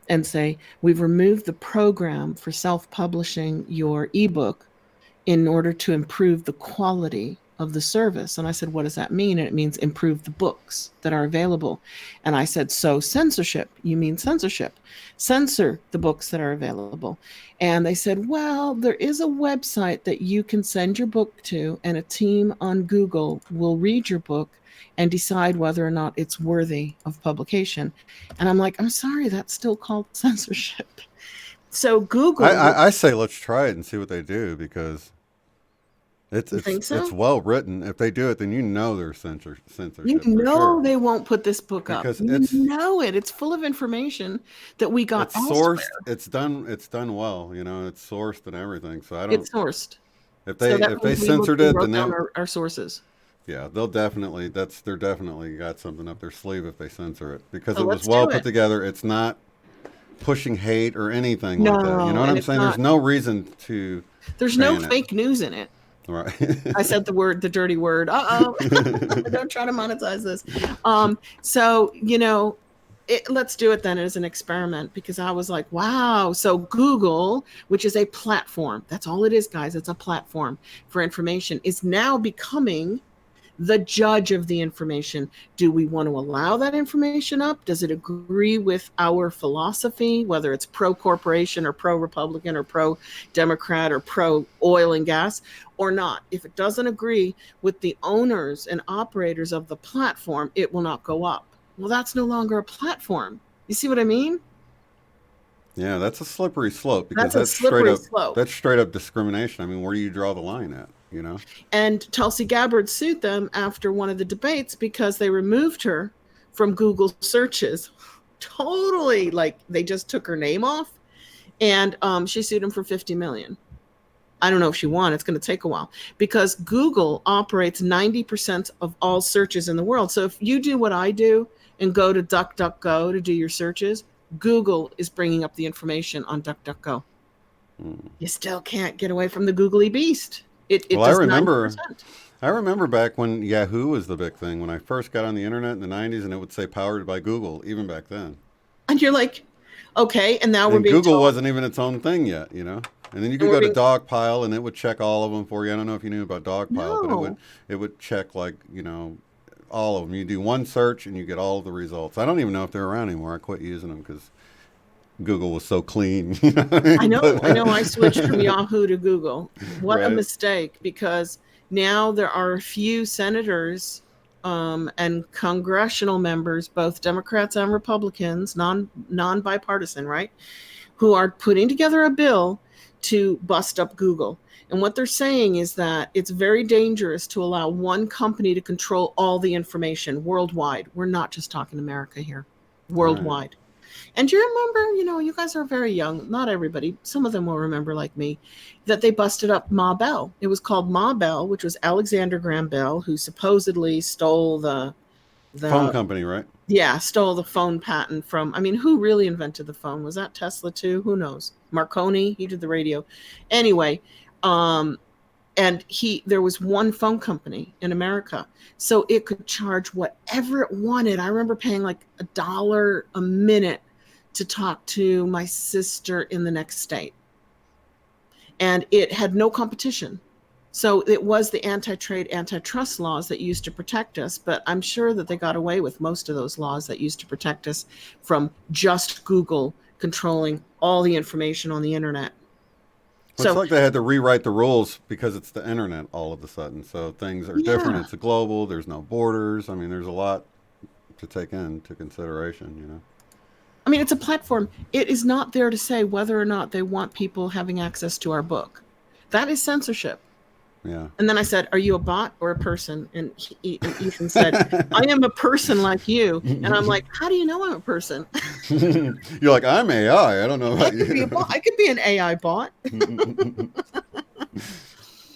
Speaker 3: and say, we've removed the program for self-publishing your ebook in order to improve the quality of the service. And I said, what does that mean? And it means improve the books that are available. And I said, so censorship, you mean censorship. Censor the books that are available. And they said, well, there is a website that you can send your book to, and a team on Google will read your book and decide whether or not it's worthy of publication. And I'm like, I'm sorry, that's still called censorship. So Google...
Speaker 2: I say let's try it and see what they do, because
Speaker 3: think so?
Speaker 2: it's well written. If they do it, then there's censorship.
Speaker 3: You know sure. They won't put this book
Speaker 2: because
Speaker 3: up. It's full of information that we got.
Speaker 2: It's sourced. It's done well. It's sourced and everything. So I don't.
Speaker 3: It's sourced.
Speaker 2: If they censored it, then
Speaker 3: our sources.
Speaker 2: Yeah, they're definitely got something up their sleeve if they censor it, because it was well put together. It's not pushing hate or anything like that. You know what I'm saying? There's no reason to. There's no
Speaker 3: fake news in it.
Speaker 2: Right.
Speaker 3: I said the dirty word. Don't try to monetize this. So, let's do it then as an experiment, because I was like, wow. So Google, which is a platform, that's all it is, guys. It's a platform for information, is now becoming the judge of the information. Do we want to allow that information up? Does it agree with our philosophy, whether it's pro-corporation or pro-Republican or pro-Democrat or pro-oil and gas or not? If it doesn't agree with the owners and operators of the platform, it will not go up. Well, that's no longer a platform. You see what I mean?
Speaker 2: Yeah, that's a slippery slope, because that's straight up discrimination. I mean, where do you draw the line at?
Speaker 3: And Tulsi Gabbard sued them after one of the debates because they removed her from Google searches. Totally, like, they just took her name off, and she sued them for $50 million. I don't know if she won. It's going to take a while, because Google operates 90% of all searches in the world. So if you do what I do and go to DuckDuckGo to do your searches, Google is bringing up the information on DuckDuckGo. You still can't get away from the googly beast.
Speaker 2: Well, I remember back when Yahoo was the big thing, when I first got on the internet in the 90s, and it would say powered by Google, even back then.
Speaker 3: And you're like, okay, and now we're being
Speaker 2: Google wasn't even its own thing yet, And then you could go to Dogpile, and it would check all of them for you. I don't know if you knew about Dogpile, but it would check, like, all of them. You do one search, and you get all of the results. I don't even know if they're around anymore. I quit using them because Google was so clean.
Speaker 3: I know. I switched from Yahoo to Google. What a mistake, because now there are a few senators and congressional members, both Democrats and Republicans, non-bipartisan, right, who are putting together a bill to bust up Google. And what they're saying is that it's very dangerous to allow one company to control all the information worldwide. We're not just talking America here, worldwide. Right. And do you remember, you guys are very young, not everybody, some of them will remember, like me, that they busted up Ma Bell. It was called Ma Bell, which was Alexander Graham Bell, who supposedly stole the
Speaker 2: phone company, right?
Speaker 3: Yeah, stole the phone patent from, who really invented the phone? Was that Tesla too? Who knows? Marconi, he did the radio. Anyway, And there was one phone company in America, so it could charge whatever it wanted. I remember paying like $1 a minute to talk to my sister in the next state, and it had no competition. So it was the anti-trade, antitrust laws that used to protect us, but I'm sure that they got away with most of those laws that used to protect us from just Google controlling all the information on the internet.
Speaker 2: Well, it's like they had to rewrite the rules because it's the internet all of a sudden. So things are different. It's a global. There's no borders. I mean, there's a lot to take into consideration, you know.
Speaker 3: I mean, it's a platform. It is not there to say whether or not they want people having access to our book. That is censorship.
Speaker 2: Yeah.
Speaker 3: And then I said, "Are you a bot or a person?" And Ethan said, "I am a person like you." And I'm like, "How do you know I'm a person?"
Speaker 2: You're like, "I'm AI. I don't know about you."
Speaker 3: I could be an AI bot.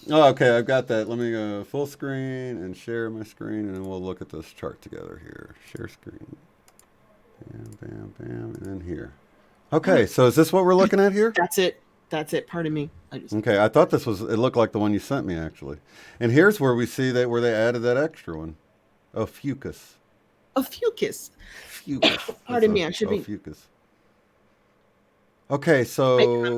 Speaker 2: Oh, okay, I've got that. Let me go full screen and share my screen, and then we'll look at this chart together here. Share screen. Bam, bam, bam, and then here. Okay, so is this what we're looking at here?
Speaker 3: That's it. That's it. Pardon me.
Speaker 2: Okay, I thought it looked like the one you sent me, actually. And here's where we see where they added that extra one. Ophiuchus.
Speaker 3: Ophiuchus.
Speaker 2: Fucus.
Speaker 3: Pardon me, I should be.
Speaker 2: Ophiuchus. Okay, so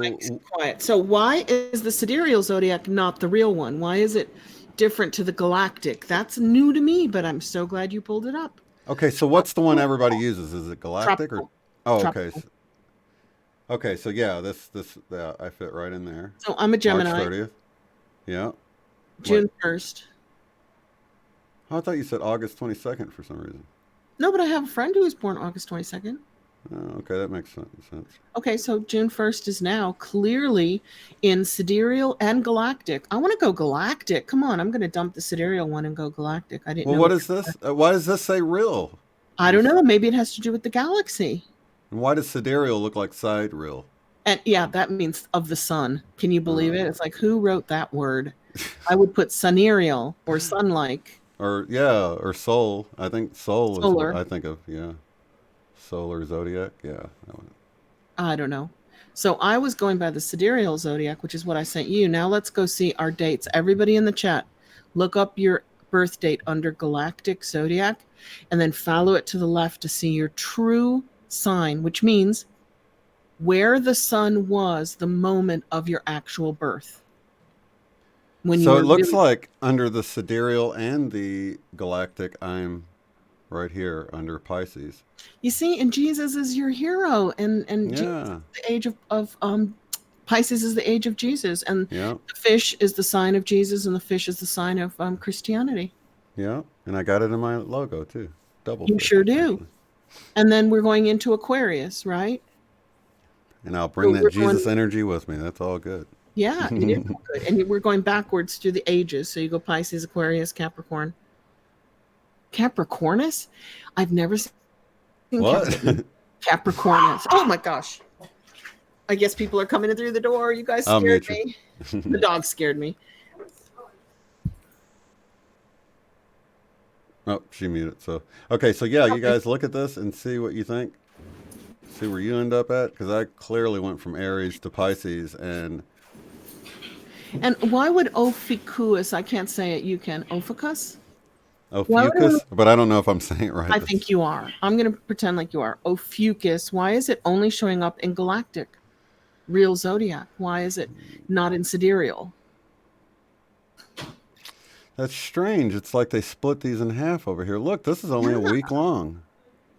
Speaker 3: quiet. So why is the sidereal zodiac not the real one? Why is it different to the galactic? That's new to me, but I'm so glad you pulled it up.
Speaker 2: Okay, so what's the one everybody uses? Is it galactic
Speaker 3: Tropical.
Speaker 2: or? Oh, okay. Okay, so yeah, this I fit right in there.
Speaker 3: So I'm a Gemini.
Speaker 2: March 30th. Yeah.
Speaker 3: June 1st.
Speaker 2: Oh, I thought you said August 22nd for some reason.
Speaker 3: No, but I have a friend who was born August 22nd.
Speaker 2: Oh, okay, that makes sense.
Speaker 3: Okay, so June 1st is now clearly in sidereal and galactic. I want to go galactic. Come on, I'm going to dump the sidereal one and go galactic. I didn't know.
Speaker 2: Well, what is this? Why does this say real?
Speaker 3: I don't know. Maybe it has to do with the galaxy.
Speaker 2: And why does sidereal look like sidereal?
Speaker 3: And yeah, that means of the sun. Can you believe it? It's like, who wrote that word? I would put sunereal or sun-like.
Speaker 2: Or soul. I think solar is what I think of. Yeah. Solar zodiac. Yeah.
Speaker 3: I don't know. So I was going by the sidereal zodiac, which is what I sent you. Now let's go see our dates. Everybody in the chat, look up your birth date under galactic zodiac and then follow it to the left to see your true sign, which means where the sun was the moment of your actual birth.
Speaker 2: So it looks like under the sidereal and the galactic, I'm right here under Pisces.
Speaker 3: You see, and Jesus is your hero, and the age of Pisces is the age of Jesus, and the fish is the sign of Jesus, and the fish is the sign of Christianity.
Speaker 2: Yeah, and I got it in my logo too. Double.
Speaker 3: You sure do. Actually. And then we're going into Aquarius, right?
Speaker 2: And I'll bring that Jesus energy with me. That's all good.
Speaker 3: Yeah, it is all good. And we're going backwards through the ages. So you go Pisces, Aquarius, Capricorn. Capricornus? I've never seen Capricornus. Oh my gosh. I guess people are coming in through the door. You guys scared me. The dog scared me.
Speaker 2: Oh, she muted. So, okay. So yeah, you guys look at this and see what you think. See where you end up at. Because I clearly went from Aries to Pisces. And
Speaker 3: why would Ophiuchus, I can't say it, you can. Ophiuchus?
Speaker 2: Ophiuchus? But I don't know if I'm saying it right.
Speaker 3: I think you are. I'm going to pretend like you are. Ophiuchus. Why is it only showing up in galactic? Real zodiac. Why is it not in sidereal?
Speaker 2: That's strange. It's like they split these in half over here. Look, this is only a week long.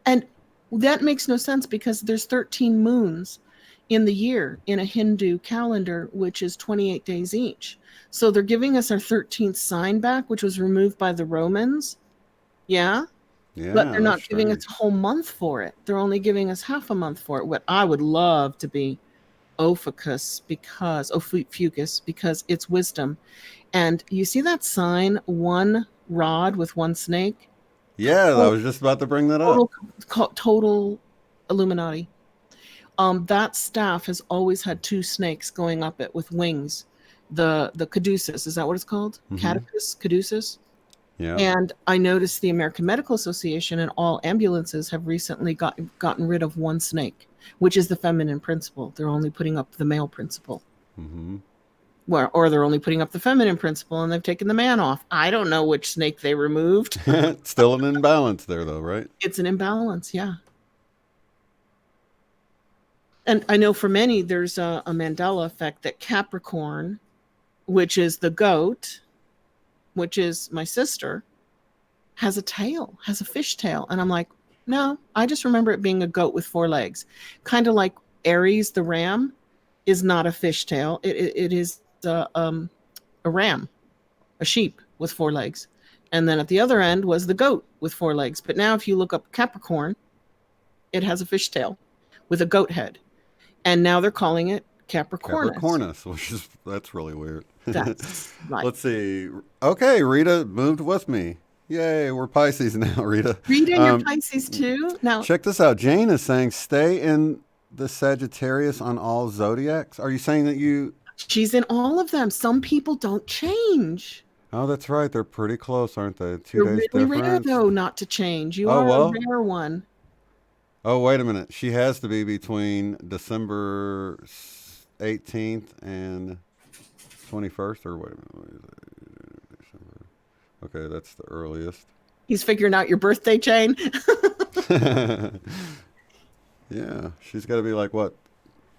Speaker 3: And that makes no sense because there's 13 moons in the year in a Hindu calendar, which is 28 days each. So they're giving us our 13th sign back, which was removed by the Romans. Yeah. But they're not giving us a whole month for it. They're only giving us half a month for it. What I would love to be Ophiuchus because it's wisdom. And you see that sign, one rod with one snake?
Speaker 2: Yeah, I was just about to bring that up.
Speaker 3: Total Illuminati. That staff has always had two snakes going up it with wings. The caduceus, is that what it's called? Caduceus, caduceus.
Speaker 2: Yeah.
Speaker 3: And I noticed the American Medical Association and all ambulances have recently gotten rid of one snake, which is the feminine principle. They're only putting up the male principle. Well, or they're only putting up the feminine principle and they've taken the man off. I don't know which snake they removed.
Speaker 2: Still an imbalance there, though, right?
Speaker 3: It's an imbalance, yeah. And I know for many, there's a Mandela effect that Capricorn, which is the goat, which is my sister, has a tail, has a fish tail. And I'm like, no, I just remember it being a goat with 4 legs. Kind of like Aries, the ram, is not a fish tail. It is a ram, a sheep with 4 legs. And then at the other end was the goat with 4 legs. But now if you look up Capricorn, it has a fish tail with a goat head. And now they're calling it Capricornus.
Speaker 2: Capricornus, which is, that's really weird.
Speaker 3: That's right.
Speaker 2: Let's see. Okay, Rita moved with me. Yay, we're Pisces now, Rita.
Speaker 3: Rita, you're Pisces too? Now,
Speaker 2: check this out. Jane is saying, stay in the Sagittarius on all zodiacs. Are you saying that you...
Speaker 3: She's in all of them. Some people don't change.
Speaker 2: Oh, that's right. They're pretty close, aren't they? 2
Speaker 3: You're
Speaker 2: days
Speaker 3: really
Speaker 2: difference.
Speaker 3: rare, though, not to change. You are a rare one.
Speaker 2: Oh, wait a minute. She has to be between December 18th and 21st, or wait a minute. December. Okay, that's the earliest.
Speaker 3: He's figuring out your birthday, Jane.
Speaker 2: Yeah, she's got to be like, what,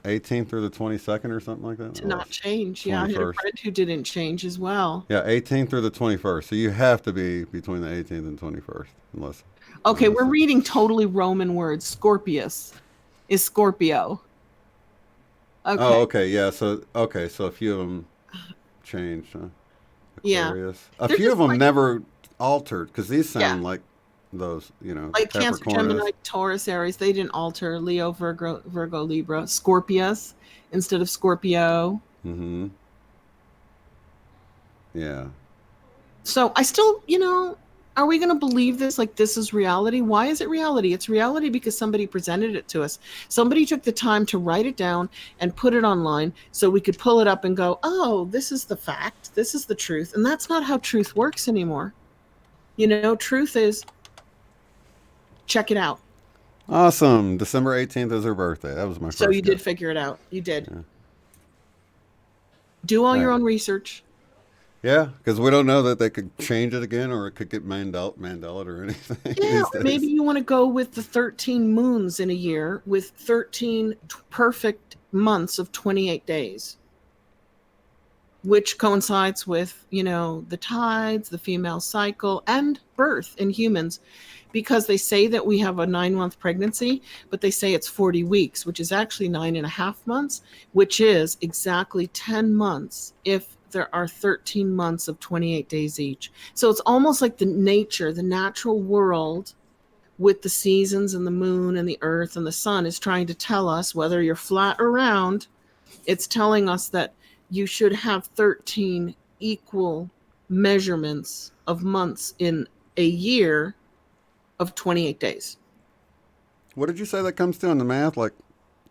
Speaker 2: 18th through the 22nd or something like that?
Speaker 3: To not change. 21st. Yeah, I had a friend who didn't change as well.
Speaker 2: Yeah, 18th through the 21st. So you have to be between the 18th and 21st, unless...
Speaker 3: Okay, we're reading totally Roman words. Scorpius is Scorpio.
Speaker 2: Okay. Oh, okay, yeah. So a few of them changed, huh? Aquarius. Yeah. A few of them never altered, because these sound like those,
Speaker 3: like Cancer, Gemini, Taurus, Aries. They didn't alter. Leo, Virgo, Libra. Scorpius instead of Scorpio.
Speaker 2: Mm-hmm. Yeah.
Speaker 3: So I still, are we going to believe this like this is reality? Why is it reality? It's reality because somebody presented it to us. Somebody took the time to write it down and put it online so we could pull it up and go, oh, this is the fact. This is the truth. And that's not how truth works anymore. Truth is, check it out.
Speaker 2: Awesome. December 18th is her birthday. That was my first
Speaker 3: So you
Speaker 2: guess.
Speaker 3: did figure it out. You did. Yeah. Do all your own research.
Speaker 2: Yeah, because we don't know that they could change it again, or it could get Mandela or anything.
Speaker 3: Yeah, maybe you want to go with the 13 moons in a year with 13 perfect months of 28 days, which coincides with, the tides, the female cycle, and birth in humans, because they say that we have a 9-month pregnancy, but they say it's 40 weeks, which is actually 9.5 months, which is exactly 10 months if there are 13 months of 28 days each. So it's almost like the natural world with the seasons and the moon and the earth and the sun is trying to tell us, whether you're flat or round, it's telling us that you should have 13 equal measurements of months in a year of 28 days.
Speaker 2: What did you say that comes to in the math? Like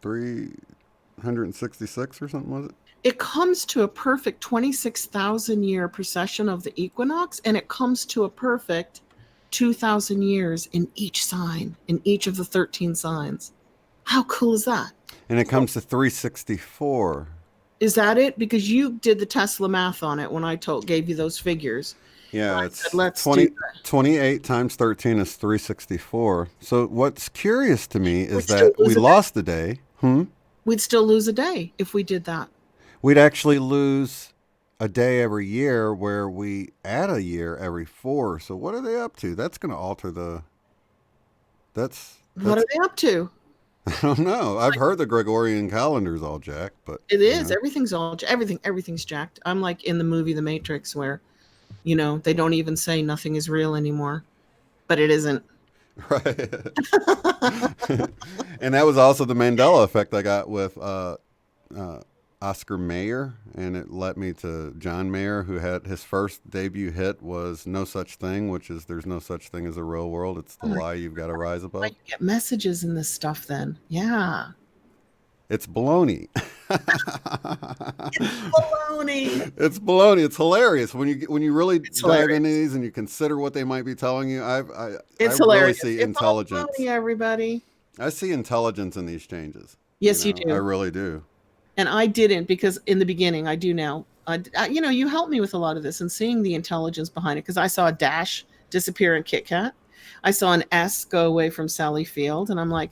Speaker 2: 366 or something, was it?
Speaker 3: It comes to a perfect 26,000 year precession of the equinox, and it comes to a perfect 2,000 years in each sign, in each of the 13 signs. How cool is that?
Speaker 2: And it comes to 364.
Speaker 3: Is that it? Because you did the Tesla math on it when I gave you those figures.
Speaker 2: Yeah, it's 28 times 13 is 364. So what's curious to me is that we lost a day.
Speaker 3: We'd still lose a day if we did that.
Speaker 2: We'd actually lose a day every year, where we add a year every 4. So what are they up to? That's going to alter the...
Speaker 3: What are they up to?
Speaker 2: I don't know. I've heard the Gregorian calendar's all jacked, but...
Speaker 3: It is. Everything's jacked. I'm like in the movie The Matrix, where, they don't even say nothing is real anymore. But it isn't.
Speaker 2: Right. And that was also the Mandela effect I got with... Oscar Mayer, and it led me to John Mayer, who had his first debut hit was No Such Thing, which is there's no such thing as a real world. It's the lie you've got to rise above.
Speaker 3: I get messages in this stuff then. Yeah.
Speaker 2: It's baloney.
Speaker 3: It's baloney.
Speaker 2: It's baloney. It's hilarious when you really dive into these and you consider what they might be telling you. I
Speaker 3: hilarious.
Speaker 2: Really see intelligence.
Speaker 3: It's baloney, everybody.
Speaker 2: I see intelligence in these changes.
Speaker 3: Yes, you do.
Speaker 2: I really do.
Speaker 3: And I didn't, because in the beginning, I do now, You helped me with a lot of this and seeing the intelligence behind it, because I saw a dash disappear in Kit Kat. I saw an S go away from Sally Field, and I'm like,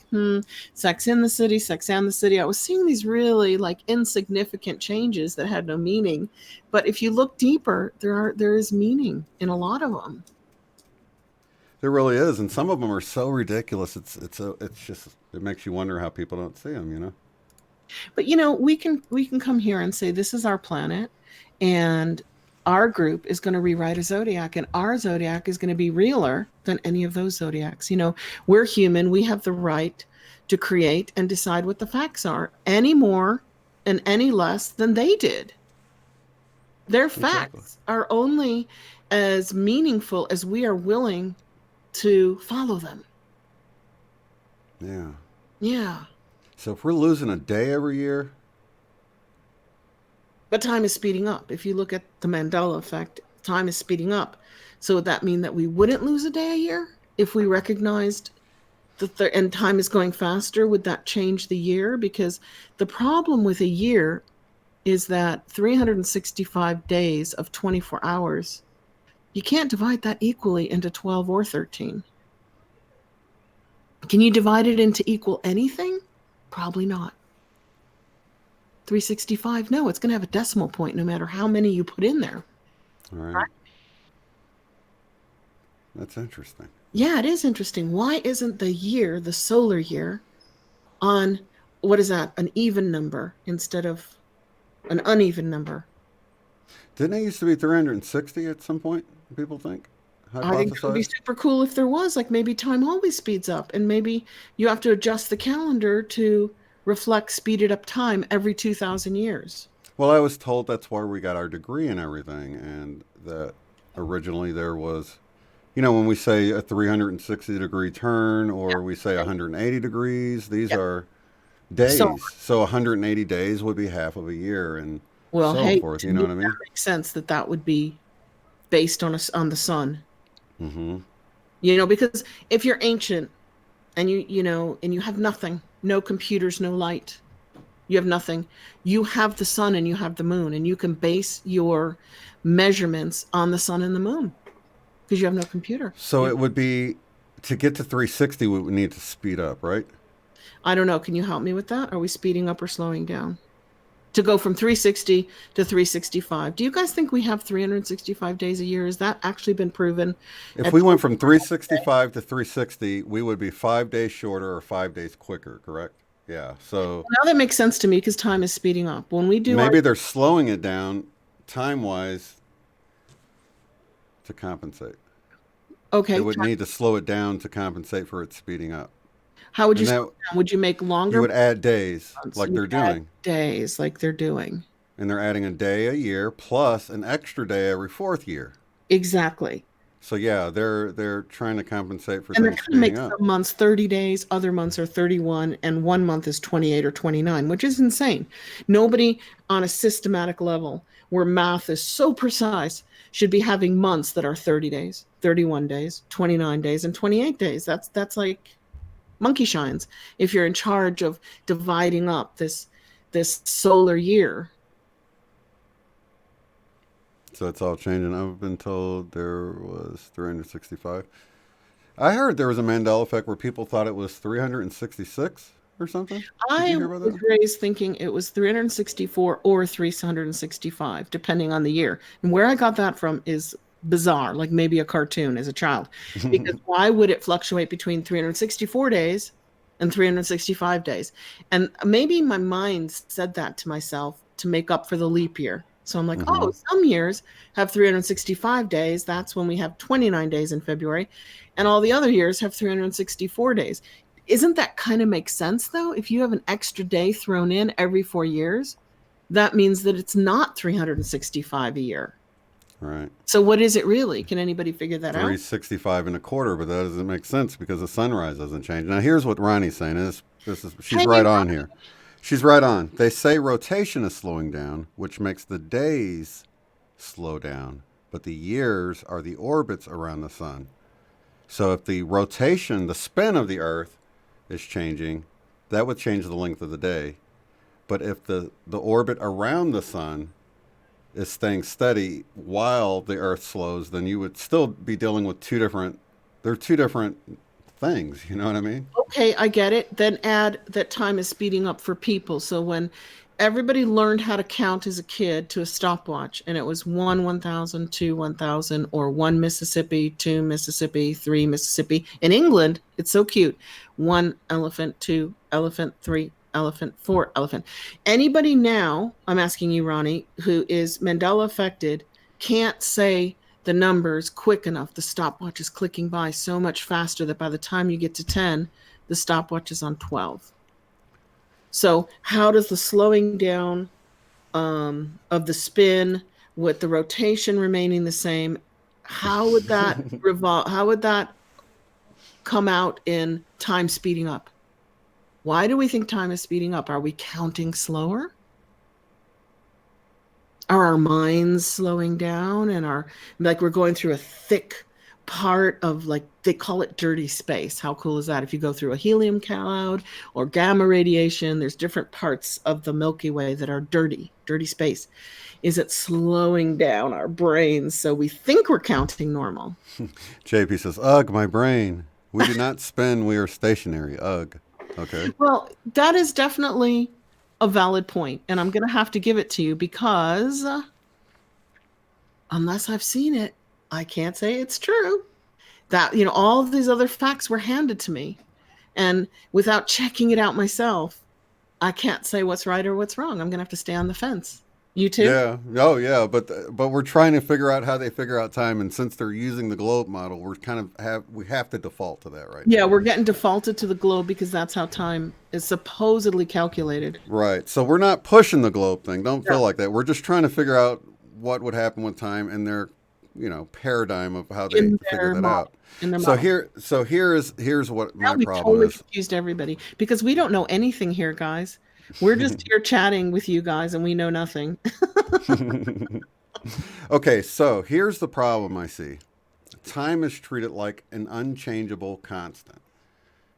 Speaker 3: Sex in the City, Sex and the City. I was seeing these really like insignificant changes that had no meaning. But if you look deeper, there is meaning in a lot of them.
Speaker 2: There really is, and some of them are so ridiculous. It's just it makes you wonder how people don't see them. You know.
Speaker 3: But we can come here and say this is our planet, and our group is going to rewrite a zodiac, and our zodiac is going to be realer than any of those zodiacs. We're human. We have the right to create and decide what the facts are, any more and any less than they did. Their facts are only as meaningful as we are willing to follow them.
Speaker 2: Yeah.
Speaker 3: Yeah.
Speaker 2: So if we're losing a day every year.
Speaker 3: But time is speeding up. If you look at the Mandela Effect, time is speeding up. So would that mean that we wouldn't lose a day a year if we recognized that and time is going faster? Would that change the year? Because the problem with a year is that 365 days of 24 hours, you can't divide that equally into 12 or 13. Can you divide it into equal anything? Probably not. 365, no, it's going to have a decimal point no matter how many you put in there.
Speaker 2: All right. That's interesting.
Speaker 3: Yeah, it is interesting. Why isn't the year, the solar year, on, what is that, an even number instead of an uneven number?
Speaker 2: Didn't it used to be 360 at some point, people think?
Speaker 3: I think it would be super cool if there was. Like maybe time always speeds up, and maybe you have to adjust the calendar to reflect speeded up time every 2,000 years.
Speaker 2: Well, I was told that's where we got our degree and everything, and that originally there was, when we say a 360-degree turn or we say 180 degrees, these are days. So 180 days would be half of a year, and so forth. You know what I mean?
Speaker 3: That makes sense that would be based on the sun.
Speaker 2: Mm-hmm.
Speaker 3: Because if you're ancient and you have nothing, no computers, no light, you have nothing, you have the sun and you have the moon, and you can base your measurements on the sun and the moon because you have no computer.
Speaker 2: So it would be, to get to 360, we would need to speed up, right?
Speaker 3: I don't know. Can you help me with that? Are we speeding up or slowing down? To go from 360 to 365. Do you guys think we have 365 days a year? Has that actually been proven?
Speaker 2: If we went from 365 to 360, we would be 5 days shorter or 5 days quicker, correct? Yeah. So
Speaker 3: now that makes sense to me because time is speeding up. When we do
Speaker 2: maybe they're slowing it down time-wise to compensate.
Speaker 3: Okay.
Speaker 2: They would need to slow it down to compensate for it speeding up.
Speaker 3: How would you slow it down? Would you make longer?
Speaker 2: You would add days like they're doing.
Speaker 3: Days like they're doing.
Speaker 2: And they're adding a day a year plus an extra day every fourth year.
Speaker 3: Exactly.
Speaker 2: So yeah, they're trying to compensate for
Speaker 3: and
Speaker 2: things
Speaker 3: they're going to
Speaker 2: speeding
Speaker 3: make
Speaker 2: up.
Speaker 3: some months 30 days, other months are 31, and one month is 28 or 29, which is insane. Nobody on a systematic level where math is so precise should be having months that are 30 days, 31 days, 29 days, and 28 days. That's like monkey shines if you're in charge of dividing up this solar year.
Speaker 2: So it's all changing. I've been told there was 365. I heard there was a Mandela Effect where people thought it was 366 or something.
Speaker 3: I was raised thinking it was 364 or 365, depending on the year. And where I got that from is bizarre, like maybe a cartoon as a child. Because why would it fluctuate between 364 days and 365 days? And maybe my mind said that to myself to make up for the leap year. So I'm like, oh, some years have 365 days. That's when we have 29 days in February. And all the other years have 364 days. Isn't that kind of make sense, though? If you have an extra day thrown in every 4 years, that means that it's not 365 a year.
Speaker 2: Right.
Speaker 3: So what is it really? Can anybody figure that out?
Speaker 2: 365 and a quarter, but that doesn't make sense because the sunrise doesn't change. Now, here's what Ronnie's saying. She's right on here. She's right on. They say rotation is slowing down, which makes the days slow down, but the years are the orbits around the sun. So if the rotation, the spin of the Earth is changing, that would change the length of the day. But if the orbit around the sun is staying steady while the Earth slows, then you would still be dealing with they're two different things. You know what I mean?
Speaker 3: Okay, I get it. Then add that time is speeding up for people. So when everybody learned how to count as a kid to a stopwatch, and it was 1,000, 2,000, or 1 Mississippi, 2 Mississippi, 3 Mississippi. In England, it's so cute. 1 elephant, 2 elephant, 3 elephant, 4 elephant. Anybody now, I'm asking you, Ronnie, who is Mandela affected, can't say the numbers quick enough. The stopwatch is clicking by so much faster that by the time you get to 10, the stopwatch is on 12. So how does the slowing down of the spin with the rotation remaining the same, how would that how would that come out in time speeding up? Why do we think time is speeding up? Are we counting slower? Are our minds slowing down and like we're going through a thick part of, like, they call it dirty space. How cool is that? If you go through a helium cloud or gamma radiation, there's different parts of the Milky Way that are dirty space. Is it slowing down our brains so we think we're counting normal?
Speaker 2: JP says, "Ugh, my brain. We do not spin. We are stationary. Ugh." Okay.
Speaker 3: Well, that is definitely a valid point, and I'm going to have to give it to you because unless I've seen it, I can't say it's true. That, all of these other facts were handed to me, and without checking it out myself, I can't say what's right or what's wrong. I'm going to have to stay on the fence. You too?
Speaker 2: Yeah. Oh, yeah. But we're trying to figure out how they figure out time, and since they're using the globe model, we have to default to that right
Speaker 3: Yeah,
Speaker 2: now.
Speaker 3: we're getting defaulted to the globe because that's how time is supposedly calculated.
Speaker 2: Right. So we're not pushing the globe thing. Don't
Speaker 3: Yeah.
Speaker 2: feel like that. We're just trying to figure out what would happen with time and their, paradigm of how they
Speaker 3: In
Speaker 2: figure
Speaker 3: their
Speaker 2: that
Speaker 3: model.
Speaker 2: out.
Speaker 3: In their
Speaker 2: So
Speaker 3: model.
Speaker 2: here's what
Speaker 3: Now
Speaker 2: my
Speaker 3: we've
Speaker 2: problem
Speaker 3: totally
Speaker 2: is.
Speaker 3: confused everybody because we don't know anything here, guys. We're just here chatting with you guys and we know nothing.
Speaker 2: Okay, so here's the problem I see. Time is treated like an unchangeable constant.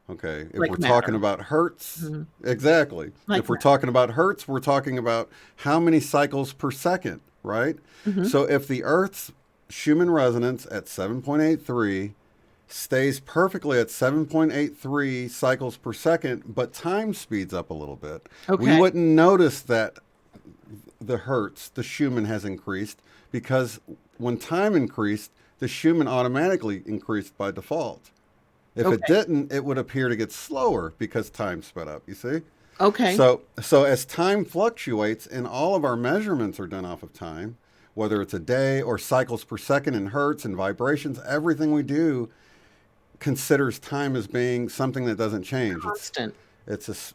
Speaker 2: Okay, if
Speaker 3: Like
Speaker 2: we're talking
Speaker 3: matter.
Speaker 2: about hertz,
Speaker 3: Mhm.
Speaker 2: exactly.
Speaker 3: Like
Speaker 2: If we're
Speaker 3: matter.
Speaker 2: talking about hertz, we're talking about how many cycles per second, right?
Speaker 3: Mhm.
Speaker 2: So if the Earth's Schumann resonance at 7.83 stays perfectly at 7.83 cycles per second, but time speeds up a little bit, we
Speaker 3: Okay.
Speaker 2: wouldn't notice that the hertz, the Schumann has increased because when time increased, the Schumann automatically increased by default. If it
Speaker 3: Okay.
Speaker 2: didn't, it would appear to get slower because time sped up, you see?
Speaker 3: Okay.
Speaker 2: So as time fluctuates and all of our measurements are done off of time, whether it's a day or cycles per second in hertz and vibrations, everything we do considers time as being something that doesn't change.
Speaker 3: Constant.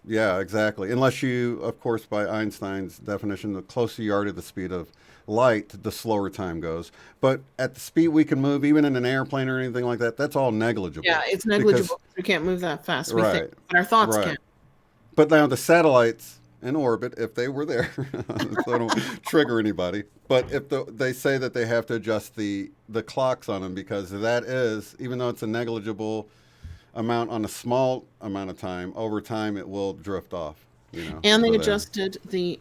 Speaker 2: Yeah, exactly. Unless you, of course, by Einstein's definition, the closer you are to the speed of light, the slower time goes. But at the speed we can move, even in an airplane or anything like that, that's all
Speaker 3: Yeah,
Speaker 2: negible.
Speaker 3: it's
Speaker 2: Because,
Speaker 3: negligible. We can't move that fast. We think,
Speaker 2: right,
Speaker 3: but our thoughts
Speaker 2: right.
Speaker 3: can.
Speaker 2: But now the satellites in orbit, if they were there, so I don't trigger anybody. But if they say that they have to adjust the clocks on them because that is, even though it's a negligible amount on a small amount of time, over time it will drift off.
Speaker 3: And they
Speaker 2: So there.
Speaker 3: adjusted the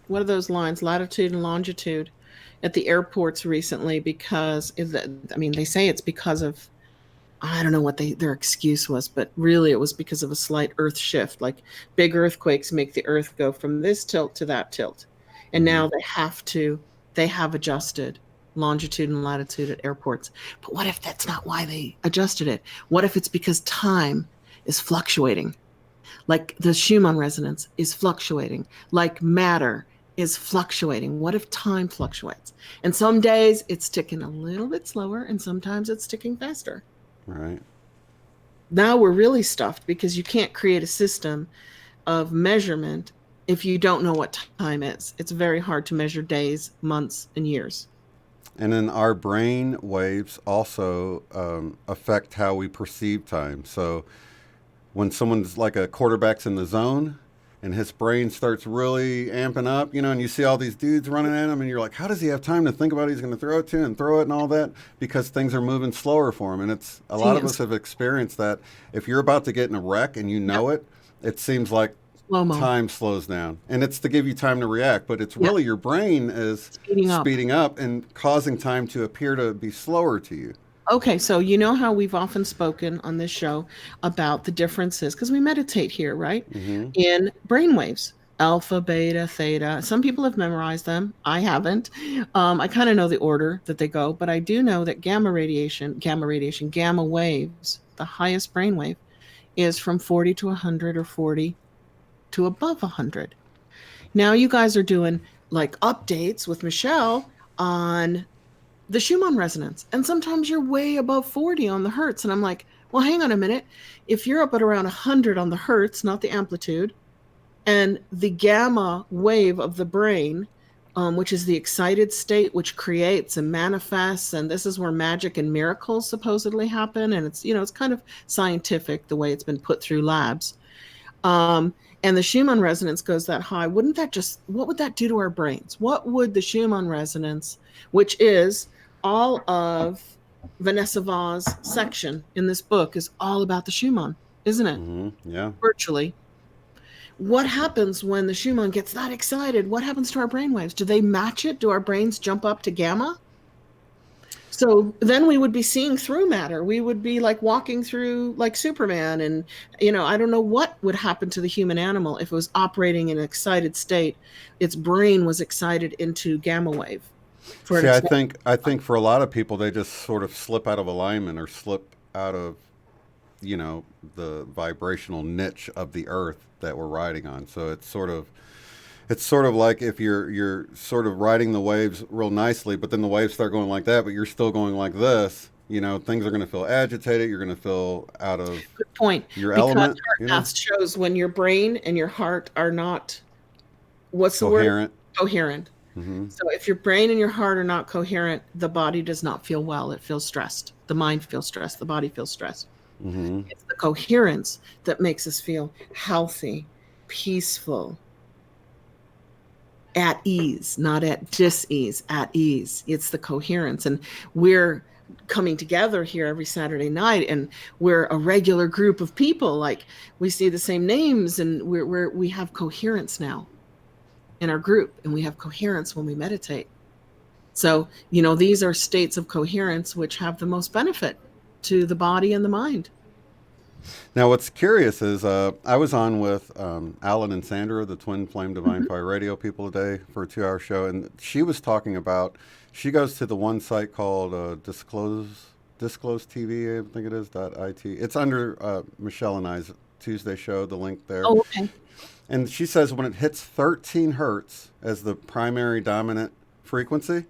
Speaker 3: what are those lines, latitude and longitude, at the airports recently because they say it's because of, I don't know what their excuse was, but really it was because of a slight Earth shift. Like big earthquakes make the Earth go from this tilt to that tilt, and
Speaker 2: Mm-hmm.
Speaker 3: now they have adjusted longitude and latitude at airports. But what if that's not why they adjusted it? What if it's because time is fluctuating? Like the Schumann resonance is fluctuating, like matter is fluctuating. What if time fluctuates? And some days it's ticking a little bit slower, and sometimes it's ticking faster.
Speaker 2: Right.
Speaker 3: Now we're really stuffed because you can't create a system of measurement if you don't know what time is. It's very hard to measure days, months, and years.
Speaker 2: And then our brain waves also affect how we perceive time. So when someone's like a quarterback's in the zone and his brain starts really amping up, and you see all these dudes running at him and you're like, how does he have time to think about who he's going to throw it to and throw it and all that? Because things are moving slower for him. And it's a lot of us have experienced that. If you're about to get in a wreck and you
Speaker 3: Yep.
Speaker 2: know it, it seems like
Speaker 3: Slow mo.
Speaker 2: time slows down, and it's to give you time to react, but it's
Speaker 3: Yeah,
Speaker 2: really your brain is
Speaker 3: speeding up.
Speaker 2: speeding up and causing time to appear to be slower to you.
Speaker 3: Okay, so you know how we've often spoken on this show about the differences, because we meditate here, right?
Speaker 2: Hmm.
Speaker 3: In brainwaves, alpha, beta, theta. Some people have memorized them. I haven't. I kind of know the order that they go, but I do know that gamma waves, the highest brainwave, is from 40 to 100 or 40 to above 100. Now you guys are doing like updates with Michelle on the Schumann resonance. And sometimes you're way above 40 on the hertz. And I'm like, well, hang on a minute. If you're up at around 100 on the hertz, not the amplitude, and the gamma wave of the brain, which is the excited state, which creates and manifests, and this is where magic and miracles supposedly happen. And it's, it's kind of scientific the way it's been put through labs. Um, and the Schumann resonance goes that high. What would that do to our brains? What would the Schumann resonance, which is all of Vanessa Vaugh's section in this book, is all about the Schumann, isn't it?
Speaker 2: Hmm. Yeah.
Speaker 3: Virtually. What happens when the Schumann gets that excited? What happens to our brainwaves? Do they match it? Do our brains jump up to gamma? So then we would be seeing through matter. We would be like walking through like Superman. And, I don't know what would happen to the human animal if it was operating in an excited state. Its brain was excited into gamma wave for an
Speaker 2: See, I
Speaker 3: extent.
Speaker 2: think I think for a lot of people, they just sort of slip out of alignment or slip out of, you know, the vibrational niche of the earth that we're riding on. So it's sort of like if you're sort of riding the waves real nicely, but then the waves start going like that, but you're still going like this. Things are going to feel agitated. You're going to feel out of
Speaker 3: Good point.
Speaker 2: your
Speaker 3: Because
Speaker 2: element.
Speaker 3: heart math shows when your brain and your heart are not, what's the word?
Speaker 2: Coherent.
Speaker 3: Coherent.
Speaker 2: Hmm.
Speaker 3: So if your brain and your heart are not coherent, the body does not feel well. It feels stressed. The mind feels stressed. The body feels stressed.
Speaker 2: Hmm.
Speaker 3: It's the coherence that makes us feel healthy, peaceful, at ease, not at dis-ease, at ease. It's the coherence. And we're coming together here every Saturday night, and we're a regular group of people. Like, we see the same names, and we have coherence now in our group, and we have coherence when we meditate. So, these are states of coherence which have the most benefit to the body and the mind.
Speaker 2: Now, what's curious is I was on with Alan and Sandra, the Twin Flame Divine
Speaker 3: Mhm.
Speaker 2: Fire Radio people today for a 2 hour show, and she was talking about she goes to the one site called Disclose TV, I think it is .it. It's under Michelle and I's Tuesday show, the link there.
Speaker 3: Oh, okay.
Speaker 2: And she says when it hits 13 hertz as the primary dominant frequency,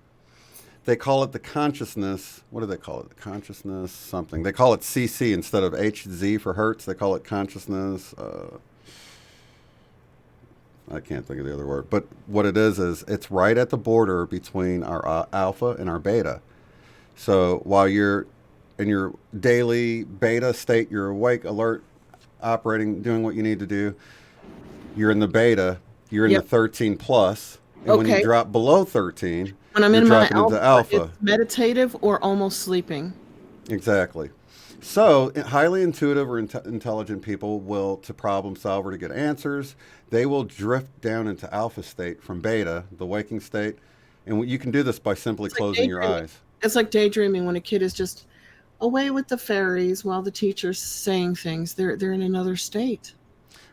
Speaker 2: they call it the consciousness. What do they call it? The consciousness something. They call it CC instead of HZ for hertz. They call it consciousness. I can't think of the other word. But what it is it's right at the border between our alpha and our beta. So while you're in your daily beta state, you're awake, alert, operating, doing what you need to do, you're in the beta, you're in the
Speaker 3: Yep.
Speaker 2: 13 plus. And when you
Speaker 3: Okay.
Speaker 2: drop below 13,
Speaker 3: When I'm
Speaker 2: you're
Speaker 3: in my
Speaker 2: dropping into
Speaker 3: alpha,
Speaker 2: alpha.
Speaker 3: it's meditative or almost sleeping.
Speaker 2: Exactly. So, highly intuitive or intelligent people will, to problem solve or to get answers, they will drift down into alpha state from beta, the waking state. And you can do this by simply
Speaker 3: It's like
Speaker 2: closing your
Speaker 3: daydreaming.
Speaker 2: eyes.
Speaker 3: It's like daydreaming when a kid is just away with the fairies while the teacher's saying things. They're in another state.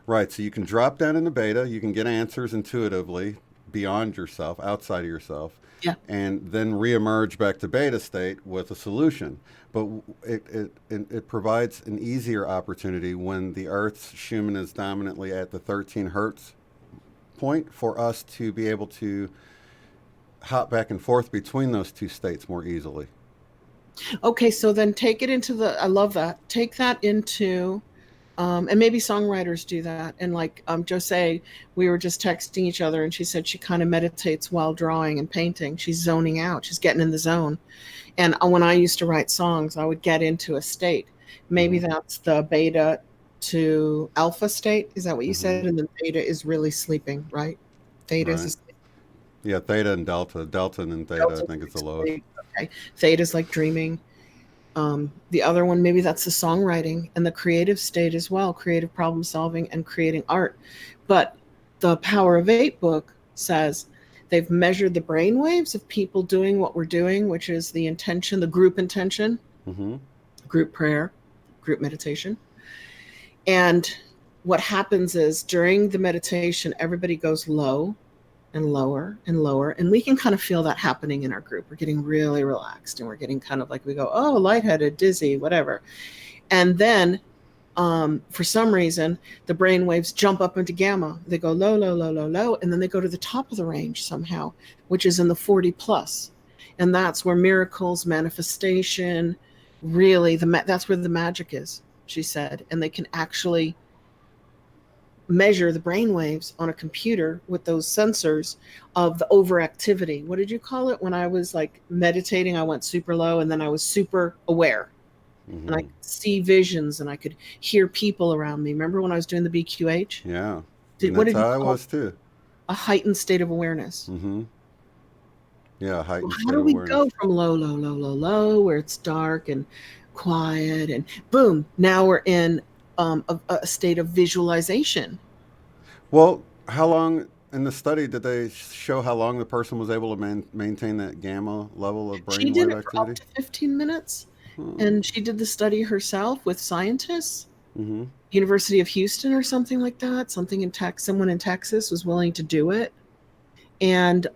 Speaker 2: Right. So, you can drop down into beta, you can get answers intuitively beyond yourself, outside of yourself,
Speaker 3: Yeah.
Speaker 2: and then reemerge back to beta state with a solution. But it provides an easier opportunity when the Earth's Schumann is dominantly at the 13 hertz point for us to be able to hop back and forth between those two states more easily.
Speaker 3: Okay, so then take it into I love that. Take that into, and maybe songwriters do that. And like Jose, we were just texting each other, and she said she kind of meditates while drawing and painting. She's zoning out. She's getting in the zone. And when I used to write songs, I would get into a state. Maybe
Speaker 2: Hmm.
Speaker 3: that's the beta to alpha state. Is that what you
Speaker 2: Hmm.
Speaker 3: said? And then theta is really sleeping, right? Theta is
Speaker 2: Right.
Speaker 3: asleep.
Speaker 2: Yeah, theta and delta. Delta and theta, I
Speaker 3: Delta is
Speaker 2: think, is
Speaker 3: like
Speaker 2: the lowest.
Speaker 3: sleep. Okay. Theta is like dreaming. The other one, maybe that's the songwriting and the creative state as well, creative problem solving and creating art. But the Power of Eight book says they've measured the brain waves of people doing what we're doing, which is the intention, the group intention, group prayer, group meditation. And what happens is during the meditation, everybody goes low and lower and lower. And we can kind of feel that happening in our group. We're getting really relaxed and we're getting kind of like, we go, oh, lightheaded, dizzy, whatever. And then for some reason, the brain waves jump up into gamma. They go low, low, low, low, low. And then they go to the top of the range somehow, which is in the 40 plus. And that's where miracles, manifestation, really, that's where the magic is, she said. And they can actually measure the brain waves on a computer with those sensors of the overactivity. What did you call it? When I was like meditating, I went super low and then I was super aware. And I could see visions and I could hear people around me. Remember when I was doing the BQH?
Speaker 2: Yeah.
Speaker 3: What did
Speaker 2: how
Speaker 3: you
Speaker 2: I
Speaker 3: call
Speaker 2: was
Speaker 3: it?
Speaker 2: too.
Speaker 3: A heightened state of awareness.
Speaker 2: Yeah, heightened
Speaker 3: How
Speaker 2: state
Speaker 3: do
Speaker 2: of
Speaker 3: we
Speaker 2: awareness.
Speaker 3: go from low, low, low, low, low, where it's dark and quiet, and boom, now we're in a state of visualization.
Speaker 2: Well, how long in the study did they show how long the person was able to maintain that gamma level of
Speaker 3: She did
Speaker 2: brainwave
Speaker 3: it for up
Speaker 2: activity?
Speaker 3: to 15 minutes, and she did the study herself with scientists. University of Houston or something like that. Something in Texas. Someone in Texas was willing to do it, and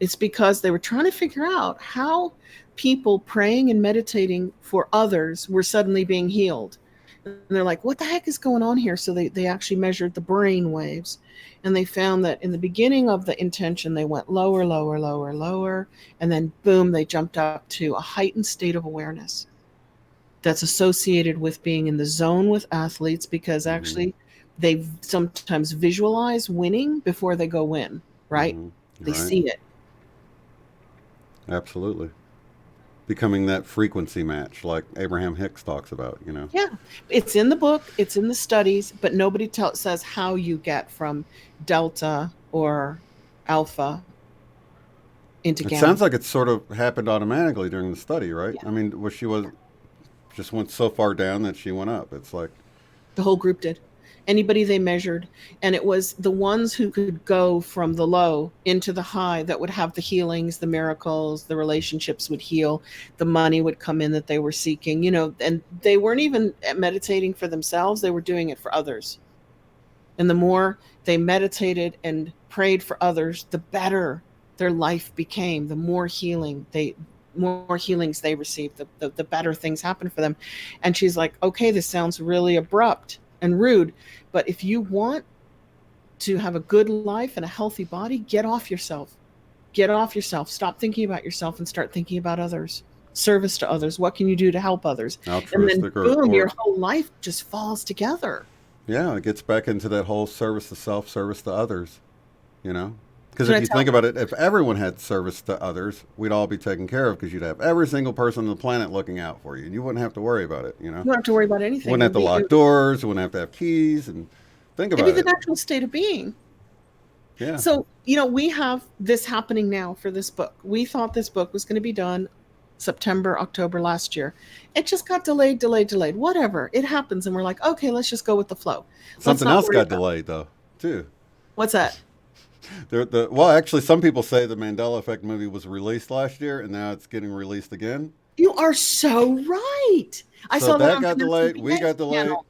Speaker 3: it's because they were trying to figure out how people praying and meditating for others were suddenly being healed. And they're like, what the heck is going on here? So they actually measured the brain waves, and they found that in the beginning of the intention, they went lower, lower, lower, lower, and then boom, they jumped up to a heightened state of awareness that's associated with being in the zone with athletes, because actually they sometimes visualize winning before they go win, right? They
Speaker 2: Right.
Speaker 3: see it.
Speaker 2: Absolutely. Becoming that frequency match like Abraham Hicks talks about,
Speaker 3: Yeah, it's in the book, it's in the studies, but nobody says how you get from delta or alpha into
Speaker 2: It
Speaker 3: gamma.
Speaker 2: sounds like it sort of happened automatically during the study, right?
Speaker 3: Yeah,
Speaker 2: I mean, she was just went so far down that she went up. It's like,
Speaker 3: the whole group did. Anybody they measured, and it was the ones who could go from the low into the high that would have the healings, the miracles, the relationships would heal, the money would come in that they were seeking, and they weren't even meditating for themselves, they were doing it for others. And the more they meditated and prayed for others, the better their life became, the more healings they received, the better things happened for them. And she's like, okay, this sounds really abrupt and rude, but if you want to have a good life and a healthy body, get off yourself. Get off yourself. Stop thinking about yourself and start thinking about others. Service to others. What can you do to help others? And then
Speaker 2: altruistic
Speaker 3: boom, your
Speaker 2: or
Speaker 3: whole life just falls together.
Speaker 2: yeah, it gets back into that whole service to self, service to others, you know? Because
Speaker 3: Can
Speaker 2: if
Speaker 3: I
Speaker 2: you
Speaker 3: tell
Speaker 2: think about it, if everyone had service to others, we'd all be taken care of because you'd have every single person on the planet looking out for you. And you wouldn't have to worry about it,
Speaker 3: you don't have to worry about anything.
Speaker 2: Wouldn't have to lock doors, wouldn't have to have keys. And think
Speaker 3: It'd be
Speaker 2: about
Speaker 3: the
Speaker 2: it.
Speaker 3: natural state of being.
Speaker 2: Yeah.
Speaker 3: So, we have this happening now for this book. We thought this book was going to be done September, October last year. It just got delayed, delayed, delayed. Whatever. It happens. And we're like, okay, let's just go with the flow. Let's
Speaker 2: Something
Speaker 3: not
Speaker 2: else
Speaker 3: worry
Speaker 2: got
Speaker 3: about
Speaker 2: delayed, though, too.
Speaker 3: what's that.
Speaker 2: Well, actually, some people say the Mandela Effect movie was released last year, and now it's getting released again.
Speaker 3: You are so right. I
Speaker 2: So
Speaker 3: saw that
Speaker 2: that
Speaker 3: on
Speaker 2: got
Speaker 3: Vanessa
Speaker 2: delayed. We got
Speaker 3: Bianchi's
Speaker 2: delayed.
Speaker 3: channel.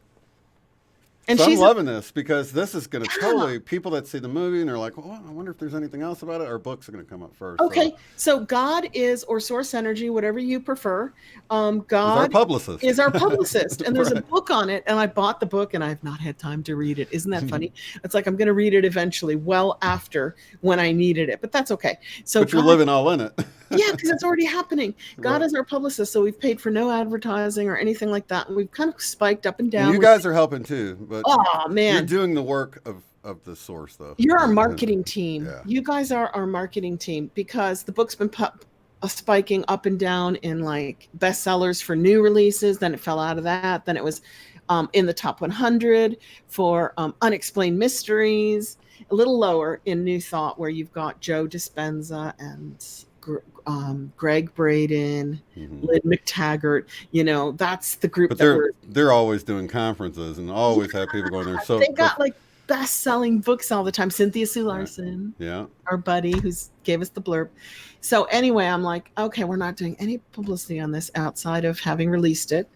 Speaker 3: And
Speaker 2: So I'm
Speaker 3: she's
Speaker 2: loving this because this is going to
Speaker 3: yeah.
Speaker 2: totally people that see the movie and they're like, "Well, I wonder if there's anything else about it." Our books are going to come up first. So
Speaker 3: Okay, so God is, or source energy, whatever you prefer.
Speaker 2: is our
Speaker 3: God
Speaker 2: publicist,
Speaker 3: is our publicist, and there's a
Speaker 2: right?
Speaker 3: book on it. And I bought the book, and I have not had time to read it. Isn't that funny? It's like I'm going to read it eventually, well after when I needed it, but that's okay. So
Speaker 2: But you're
Speaker 3: God,
Speaker 2: living all in it.
Speaker 3: yeah, because it's already happening. God
Speaker 2: Right.
Speaker 3: is our publicist, so we've paid for no advertising or anything like that. And we've kind of spiked up and
Speaker 2: And
Speaker 3: down.
Speaker 2: you guys are helping too, but
Speaker 3: Oh
Speaker 2: you're
Speaker 3: man,
Speaker 2: doing the work of the source, though.
Speaker 3: you're our marketing team.
Speaker 2: Yeah.
Speaker 3: You guys are our marketing team, because the book's been spiking up and down in like bestsellers for new releases. Then it fell out of that. Then it was in the top 100 for unexplained mysteries. A little lower in New Thought, where you've got Joe Dispenza and Greg Braden,
Speaker 2: Hmm.
Speaker 3: Lynne McTaggart. That's the group
Speaker 2: But
Speaker 3: that we're.
Speaker 2: they're always doing conferences and
Speaker 3: Yeah,
Speaker 2: always have people going there. So
Speaker 3: they got like best-selling books all the time. Cynthia Sue
Speaker 2: right,
Speaker 3: Larson,
Speaker 2: yeah.
Speaker 3: our buddy who's gave us the blurb. So anyway, I'm like, okay, we're not doing any publicity on this outside of having released it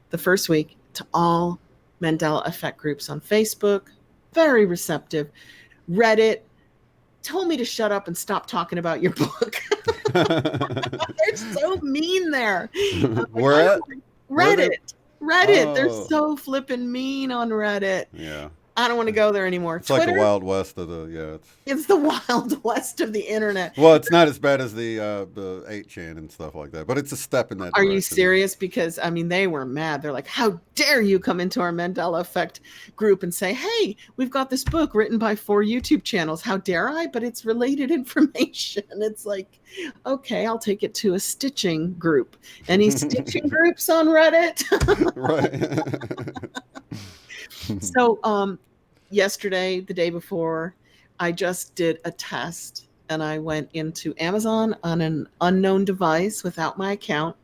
Speaker 3: the first week to all Mandela Effect groups on Facebook. Very receptive. Reddit told me to shut up and stop talking about your book. They're so mean there. I'm like,
Speaker 2: Where at? Where they?
Speaker 3: Reddit. Reddit. They're
Speaker 2: Oh,
Speaker 3: so flipping mean on Reddit.
Speaker 2: yeah.
Speaker 3: I don't want to go there anymore.
Speaker 2: It's like the
Speaker 3: Twitter,
Speaker 2: Wild West of the yeah.
Speaker 3: it's the Wild West of the internet.
Speaker 2: Well, it's not as bad as the 8chan and stuff like that, but it's a step in that
Speaker 3: Are
Speaker 2: direction.
Speaker 3: you serious? Because I mean, they were mad. They're like, "How dare you come into our Mandela Effect group and say, hey, we've got this book written by 4 YouTube channels. How dare I? But it's related information." It's like, okay, I'll take it to a stitching group. Any stitching groups on Reddit?
Speaker 2: Right.
Speaker 3: So, yesterday, the day before, I just did a test and I went into Amazon on an unknown device without my account.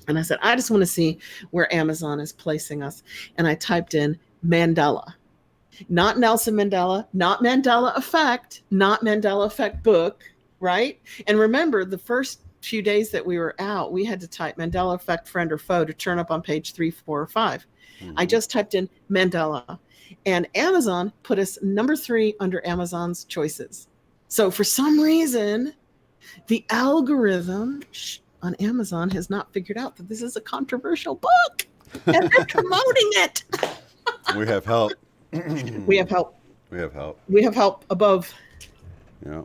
Speaker 3: And I said, I just want to see where Amazon is placing us. And I typed in Mandela, not Nelson Mandela, not Mandela Effect, not Mandela Effect book, right? And remember, the first few days that we were out, we had to type Mandela Effect friend or foe to turn up on page 3, 4, or 5. I just typed in Mandela, and Amazon put us number 3 under Amazon's choices. So for some reason, the algorithm on Amazon has not figured out that this is a controversial book, and they're promoting it.
Speaker 2: We have help.
Speaker 3: We have help.
Speaker 2: We have help.
Speaker 3: We have help above.
Speaker 2: Yeah.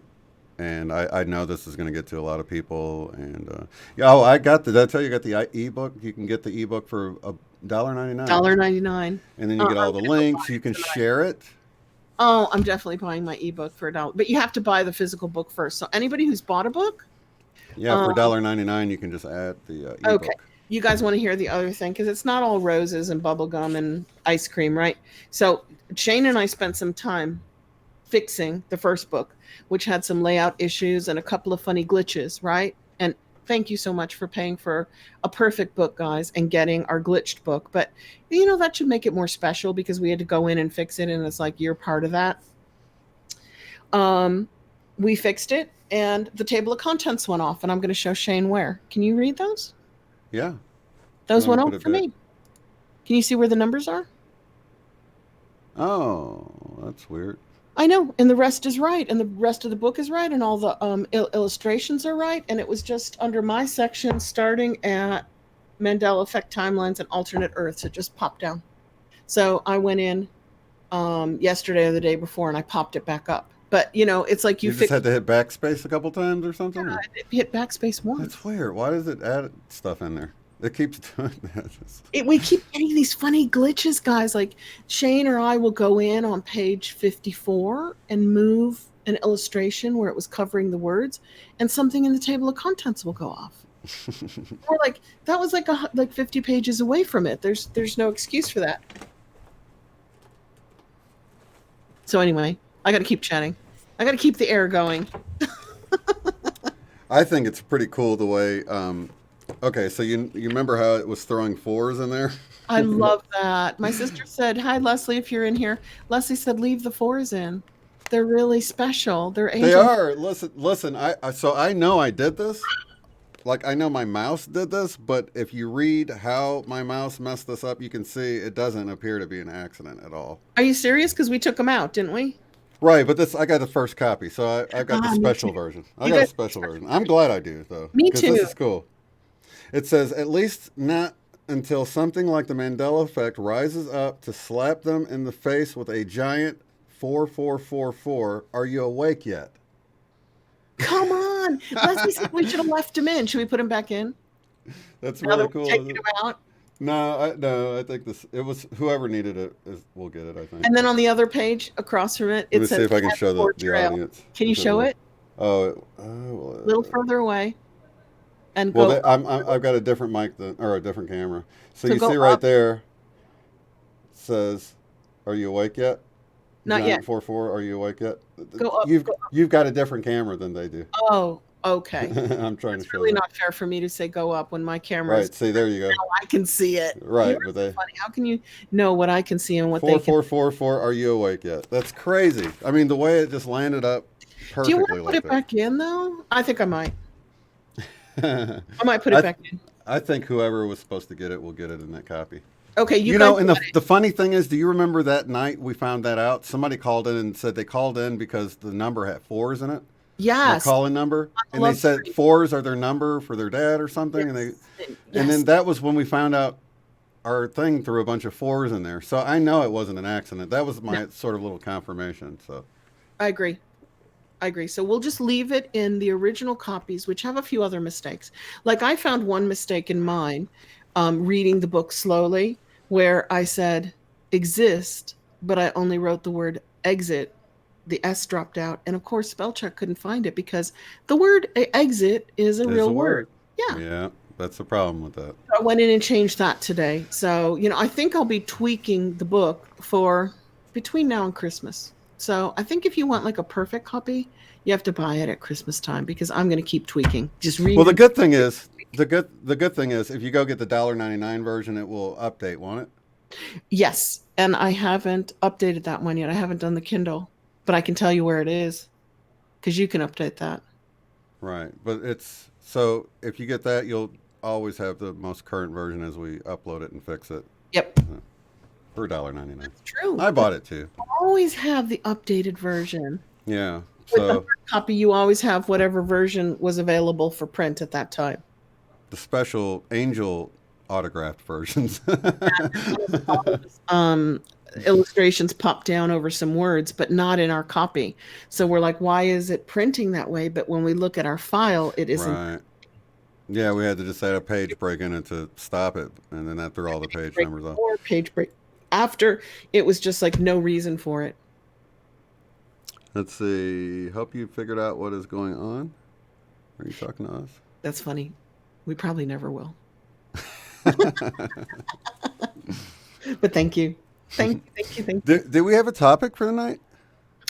Speaker 2: And I know this is going to get to a lot of people. And yeah, oh, I got did I tell you I got the ebook? You can get the ebook for $1.99.
Speaker 3: $1.99.
Speaker 2: And then you get all the links. You can share it.
Speaker 3: Oh, I'm definitely buying my ebook for $1. But you have to buy the physical book first. So anybody who's bought a book,
Speaker 2: yeah, for $1.99, you can just add the ebook.
Speaker 3: Okay. You guys want to hear the other thing? Because it's not all roses and bubblegum and ice cream, right? So Shane and I spent some time fixing the first book, which had some layout issues and a couple of funny glitches, right? And thank you so much for paying for a perfect book, guys, and getting our glitched book. But, that should make it more special because we had to go in and fix it, and it's like you're part of that. We fixed it, and the table of contents went off, and I'm going to show Shane where. Can you read those?
Speaker 2: Yeah.
Speaker 3: Those went off for me. Can you see where the numbers are?
Speaker 2: Oh, that's weird.
Speaker 3: I know, and the rest is right, and the rest of the book is right, and all the illustrations are right, and it was just under my section starting at Mandela Effect Timelines and Alternate Earths. It just popped down. So I went in yesterday or the day before, and I popped it back up. But, it's like
Speaker 2: you just had to hit backspace a couple times or something?
Speaker 3: Yeah, hit backspace once.
Speaker 2: That's weird. Why does it add stuff in there? It keeps doing that.
Speaker 3: We keep getting these funny glitches, guys. Like Shane or I will go in on page 54 and move an illustration where it was covering the words, and something in the table of contents will go off. Or like that was like 50 pages away from it. There's no excuse for that. So anyway, I got to keep chatting. I got to keep the air going.
Speaker 2: I think it's pretty cool the way. Okay, so you remember how it was throwing 4s in there?
Speaker 3: I love that. My sister said, "Hi, Leslie, if you're in here." Leslie said, "Leave the 4s in. They're really special. They're angel."
Speaker 2: They are. Listen. I know I did this. Like, I know my mouse did this, but if you read how my mouse messed this up, you can see it doesn't appear to be an accident at all.
Speaker 3: Are you serious? Because we took them out, didn't we?
Speaker 2: Right, but I got the first copy, so I've got the special version. I got a special version. I'm glad I do, though.
Speaker 3: Me too.
Speaker 2: This is cool. It says, at least not until something like the Mandela Effect rises up to slap them in the face with a giant 4444. Are you awake yet?
Speaker 3: Come on. Leslie said we should have left him in. Should we put him back in?
Speaker 2: That's really cool.
Speaker 3: Taking him out?
Speaker 2: No, I think it was whoever needed it will get it, I think.
Speaker 3: And then on the other page across from it,
Speaker 2: Let me
Speaker 3: says
Speaker 2: see if I can show the audience.
Speaker 3: Can you show it?
Speaker 2: Oh,
Speaker 3: a little further away. And
Speaker 2: well, I've got a different mic or a different camera. So you see right there, it says, "Are you awake yet?"
Speaker 3: Not yet.
Speaker 2: 44. Are you awake yet?
Speaker 3: Go up.
Speaker 2: You've got a different camera than they do.
Speaker 3: Oh, Okay.
Speaker 2: I'm trying to
Speaker 3: It's
Speaker 2: show
Speaker 3: really
Speaker 2: that.
Speaker 3: not fair for me to say go up when my camera's
Speaker 2: Right. See, there you go.
Speaker 3: now I can see it. You're
Speaker 2: Right, but
Speaker 3: so
Speaker 2: they
Speaker 3: funny. How can you know what I can see and what they
Speaker 2: four
Speaker 3: can?
Speaker 2: four four four. Are you awake yet? That's crazy. I mean, the way it just landed up
Speaker 3: Do you want
Speaker 2: perfectly
Speaker 3: to put
Speaker 2: like
Speaker 3: it back in though? I think I might.
Speaker 2: that.
Speaker 3: I might put it
Speaker 2: I
Speaker 3: back in.
Speaker 2: I think whoever was supposed to get it will get it in that copy.
Speaker 3: Okay, you
Speaker 2: You
Speaker 3: guys
Speaker 2: know, and
Speaker 3: got it.
Speaker 2: the funny thing is, do you remember that night we found that out? Somebody called in and said they called in because the number had fours in it, their
Speaker 3: Yes,
Speaker 2: calling number,
Speaker 3: on the
Speaker 2: and they
Speaker 3: love
Speaker 2: said
Speaker 3: stream.
Speaker 2: fours are their number for their dad or something,
Speaker 3: Yes,
Speaker 2: and
Speaker 3: yes,
Speaker 2: then that was when we found out our thing threw a bunch of fours in there. So I know it wasn't an accident. That was
Speaker 3: no,
Speaker 2: my sort of little confirmation. So
Speaker 3: I agree. I agree. So we'll just leave it in the original copies, which have a few other mistakes. Like I found one mistake in mine, reading the book slowly, where I said exist, but I only wrote the word exit. The S dropped out. And of course, spell check couldn't find it because the word exit is a
Speaker 2: there's a
Speaker 3: real word.
Speaker 2: word.
Speaker 3: Yeah.
Speaker 2: Yeah, that's the problem with that.
Speaker 3: I went in and changed that today. So, I think I'll be tweaking the book for between now and Christmas. So, I think if you want like a perfect copy, you have to buy it at Christmas time because I'm going to keep tweaking. Just
Speaker 2: Well,
Speaker 3: read
Speaker 2: the
Speaker 3: and
Speaker 2: good thing is the good thing is if you go get the $1.99 version, it will update, won't it?
Speaker 3: yes. And I haven't updated that one yet. I haven't done the Kindle, but I can tell you where it is because you can update that.
Speaker 2: Right, but it's so if you get that, you'll always have the most current version as we upload it and fix it
Speaker 3: Yep.
Speaker 2: for $1.99.
Speaker 3: That's true.
Speaker 2: I bought it too.
Speaker 3: Always have the updated version.
Speaker 2: Yeah,
Speaker 3: With the
Speaker 2: so
Speaker 3: hard copy, you always have whatever version was available for print at that time.
Speaker 2: the special angel autographed versions.
Speaker 3: All those, illustrations pop down over some words, but not in our copy. So we're like, why is it printing that way? But when we look at our file, it isn't.
Speaker 2: Right. Yeah, we had to just add a page break in it to stop it, and then that threw all the page
Speaker 3: Break
Speaker 2: numbers off.
Speaker 3: or page break. After it was just like no reason for it.
Speaker 2: Let's see. Hope you figured out what is going on. Are you talking to us?
Speaker 3: That's funny. We probably never will. But thank you. Thank you.
Speaker 2: Did we have a topic for the night?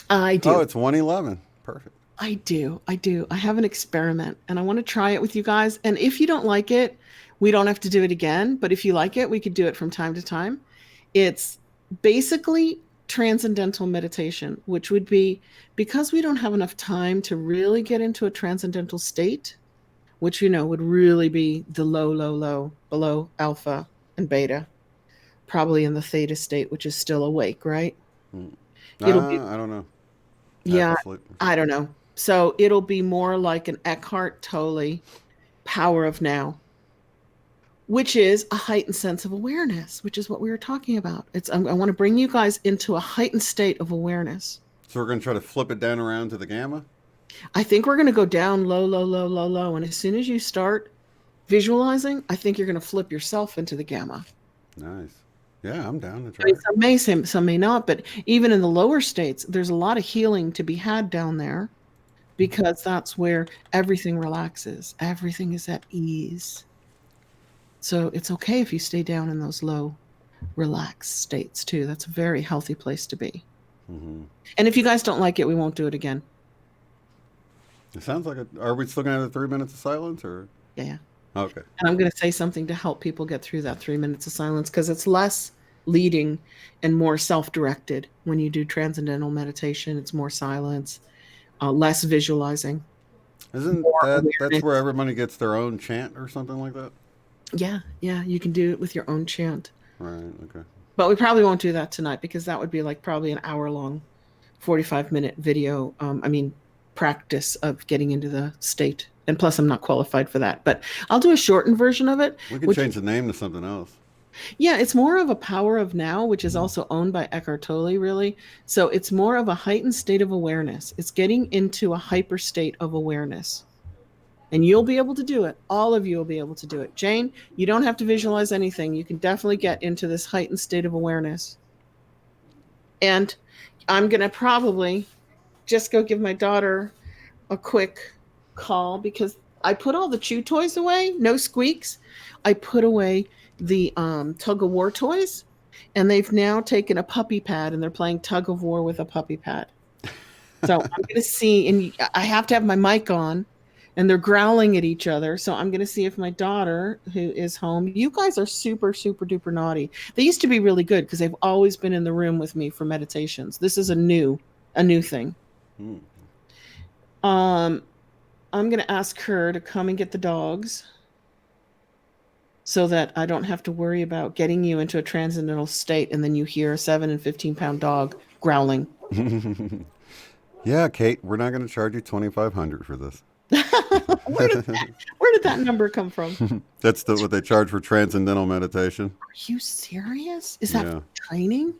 Speaker 3: I
Speaker 2: Oh,
Speaker 3: do.
Speaker 2: it's 111. Perfect.
Speaker 3: I do. I do. I have an experiment and I want to try it with you guys. And if you don't like it, we don't have to do it again. But if you like it, we could do it from time to time. It's basically transcendental meditation, which would be because we don't have enough time to really get into a transcendental state, which would really be the low, low, low, below alpha and beta, probably in the theta state, which is still awake, right?
Speaker 2: Mm.
Speaker 3: It'll be,
Speaker 2: I don't know. Half
Speaker 3: yeah,
Speaker 2: asleep.
Speaker 3: I don't know. So it'll be more like an Eckhart Tolle power of now, which is a heightened sense of awareness, which is what we were talking about. I want to bring you guys into a heightened state of awareness.
Speaker 2: So we're going to try to flip it down around to the gamma?
Speaker 3: I think we're going to go down low, low, low, low, low. And as soon as you start visualizing, I think you're going to flip yourself into the gamma.
Speaker 2: Nice. Yeah, I'm down to try.
Speaker 3: I mean, some may not, but even in the lower states, there's a lot of healing to be had down there because that's where everything relaxes. Everything is at ease. So it's okay if you stay down in those low, relaxed states too. That's a very healthy place to be.
Speaker 2: Mm-hmm.
Speaker 3: And if you guys don't like it, we won't do it again.
Speaker 2: It sounds like Are we still going to have 3 minutes of silence or?
Speaker 3: Yeah.
Speaker 2: Okay.
Speaker 3: And I'm going to say something to help people get through that 3 minutes of silence because it's less leading and more self-directed. When you do transcendental meditation, it's more silence, less visualizing.
Speaker 2: Isn't that's where everybody gets their own chant or something like that?
Speaker 3: Yeah, you can do it with your own chant.
Speaker 2: Right, okay.
Speaker 3: But we probably won't do that tonight because that would be like probably an hour-long, 45-minute video. Practice of getting into the state. And plus, I'm not qualified for that. But I'll do a shortened version of it.
Speaker 2: We can change the name to something else.
Speaker 3: Yeah, it's more of a power of now, which is also owned by Eckhart Tolle, really. So it's more of a heightened state of awareness. It's getting into a hyper state of awareness. And you'll be able to do it. All of you will be able to do it. Jane, you don't have to visualize anything. You can definitely get into this heightened state of awareness. And I'm going to probably just go give my daughter a quick call because I put all the chew toys away. No squeaks. I put away the tug of war toys, and they've now taken a puppy pad and they're playing tug of war with a puppy pad. So I'm going to see, and I have to have my mic on and they're growling at each other. So I'm going to see if my daughter, who is home, you guys are super, super duper naughty. They used to be really good because they've always been in the room with me for meditations. This is a new thing.
Speaker 2: Hmm.
Speaker 3: Um, I'm going to ask her to come and get the dogs so that I don't have to worry about getting you into a transcendental state and then you hear a 7 and 15-pound dog growling.
Speaker 2: Yeah, Kate, we're not going to charge you $2,500 for this.
Speaker 3: Where did that number come from?
Speaker 2: That's what they charge for transcendental meditation.
Speaker 3: Are you serious? Is that
Speaker 2: Yeah.
Speaker 3: for training?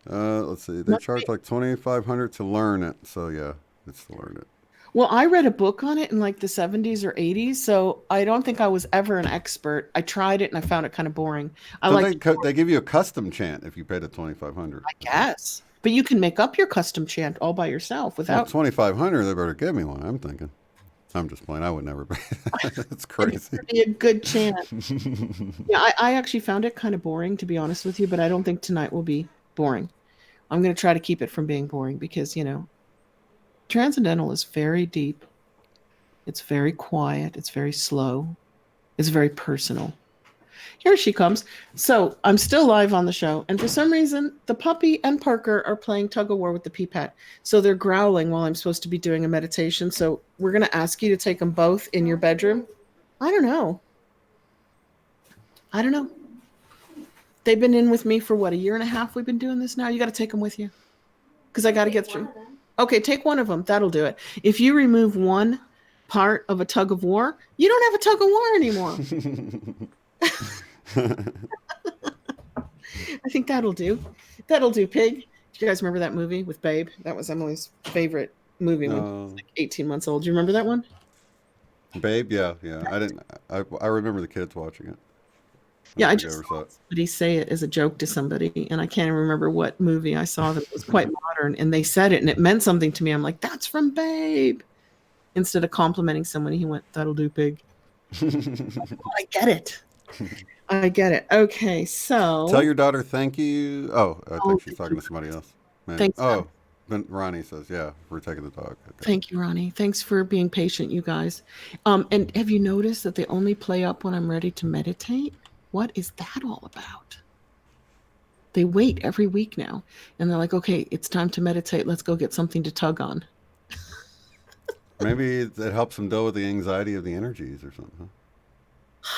Speaker 2: Let's see. They charge like $2,500 to learn it. So yeah, it's to learn it.
Speaker 3: Well, I read a book on it in like the 70s or 80s, so I don't think I was ever an expert. I tried it and I found it kind of boring. I
Speaker 2: Don't
Speaker 3: like,
Speaker 2: they give you a custom chant if you pay the $2,500?
Speaker 3: I guess, but you can make up your custom chant all by yourself
Speaker 2: Well,
Speaker 3: without.
Speaker 2: $2,500. They better give me one. I'm thinking. I'm just playing. I would never pay. It's crazy.
Speaker 3: It'd be a good chant. Yeah, I actually found it kind of boring, to be honest with you, but I don't think tonight will be boring. I'm going to try to keep it from being boring because, transcendental is very deep. It's very quiet. It's very slow. It's very personal. Here she comes. So I'm still live on the show. And for some reason, the puppy and Parker are playing tug of war with the peapat. So they're growling while I'm supposed to be doing a meditation. So we're going to ask you to take them both in your bedroom. I don't know. They've been in with me for what, a year and a half? We've been doing this now. You got to take them with you because I got to get through. Okay, take one of them. That'll do it. If you remove one part of a tug of war, you don't have a tug of war anymore. I think that'll do. That'll do, Pig. Do you guys remember that movie with Babe? That was Emily's favorite movie when she was like 18 months old. Do you remember that one?
Speaker 2: Babe, yeah. I didn't. I remember the kids watching it.
Speaker 3: Yeah, I just saw somebody say it as a joke to somebody, and I can't remember what movie I saw that was quite modern, and they said it, and it meant something to me. I'm like, that's from Babe. Instead of complimenting someone, he went, that'll do, Pig. I get it. Okay, so
Speaker 2: tell your daughter thank you. Oh, I think she's talking to somebody else. Man.
Speaker 3: Thanks.
Speaker 2: Oh, Ronnie says, yeah, we're taking the dog. Okay.
Speaker 3: Thank you, Ronnie. Thanks for being patient, you guys. And have you noticed that they only play up when I'm ready to meditate? What is that all about? They wait every week now, and they're like, okay, it's time to meditate. Let's go get something to tug on.
Speaker 2: Maybe it helps them deal with the anxiety of the energies or something. Huh?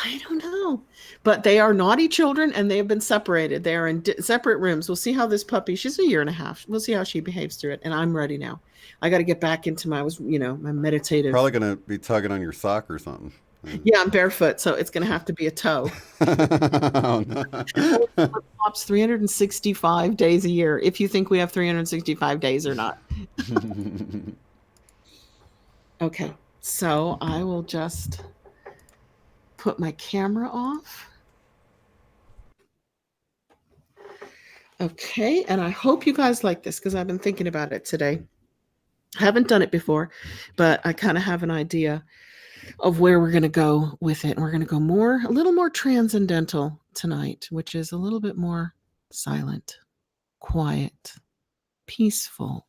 Speaker 3: I don't know. But they are naughty children, and they have been separated. They are in separate rooms. We'll see how this puppy, she's a year and a half. We'll see how she behaves through it. And I'm ready now. I got to get back into my meditative.
Speaker 2: Probably going to be tugging on your sock or something.
Speaker 3: Yeah, I'm barefoot, so it's going to have to be a toe.
Speaker 2: Oh, no.
Speaker 3: Flip-flops 365 days a year, if you think we have 365 days or not. Okay, so I will just put my camera off. Okay, and I hope you guys like this because I've been thinking about it today. I haven't done it before, but I kind of have an idea of where we're going to go with it. And we're going to go a little more transcendental tonight, which is a little bit more silent, quiet, peaceful,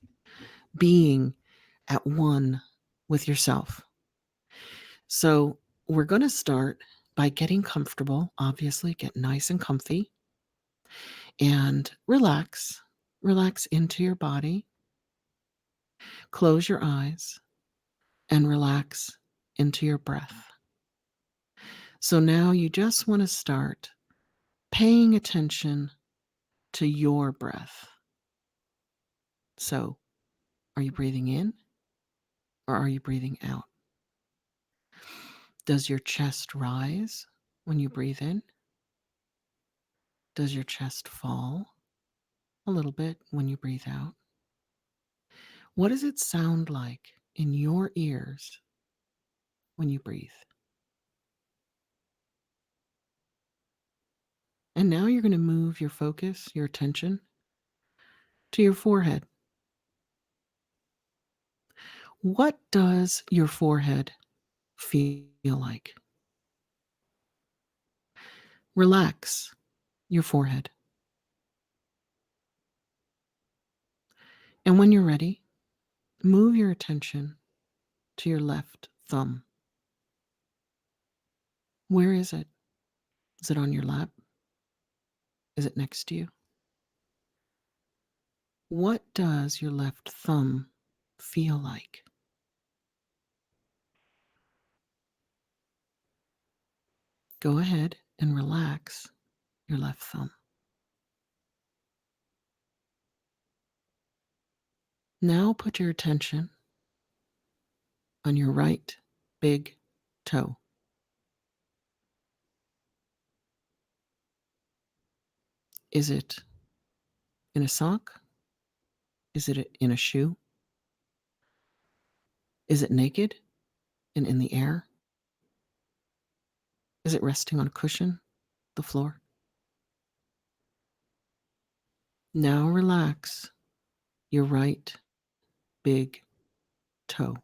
Speaker 3: being at one with yourself. So we're going to start by getting comfortable, obviously, get nice and comfy, and relax into your body. Close your eyes and relax into your breath. So now you just want to start paying attention to your breath. So, are you breathing in or are you breathing out? Does your chest rise when you breathe in? Does your chest fall a little bit when you breathe out? What does it sound like in your ears when you breathe? And now you're going to move your focus, your attention to your forehead. What does your forehead feel like? Relax your forehead. And when you're ready, move your attention to your left thumb. Where is it? Is it on your lap? Is it next to you? What does your left thumb feel like? Go ahead and relax your left thumb. Now put your attention on your right big toe. Is it in a sock? Is it in a shoe? Is it naked and in the air? Is it resting on a cushion, the floor? Now relax your right big toe.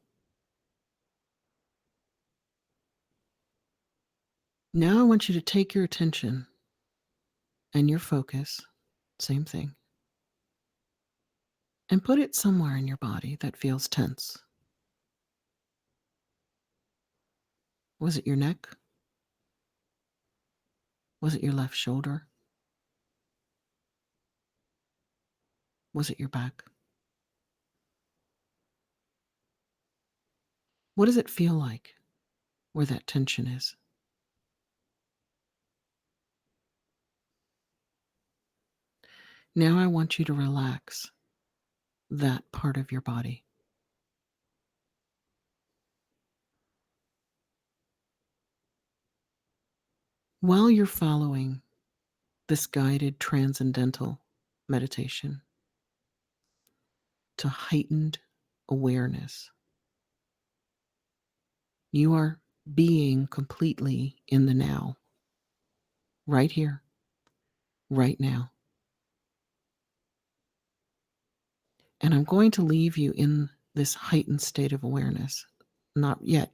Speaker 3: Now I want you to take your attention and your focus, same thing, and put it somewhere in your body that feels tense. Was it your neck? Was it your left shoulder? Was it your back? What does it feel like where that tension is? Now I want you to relax that part of your body. While you're following this guided transcendental meditation to heightened awareness, you are being completely in the now, right here, right now. And I'm going to leave you in this heightened state of awareness. Not yet.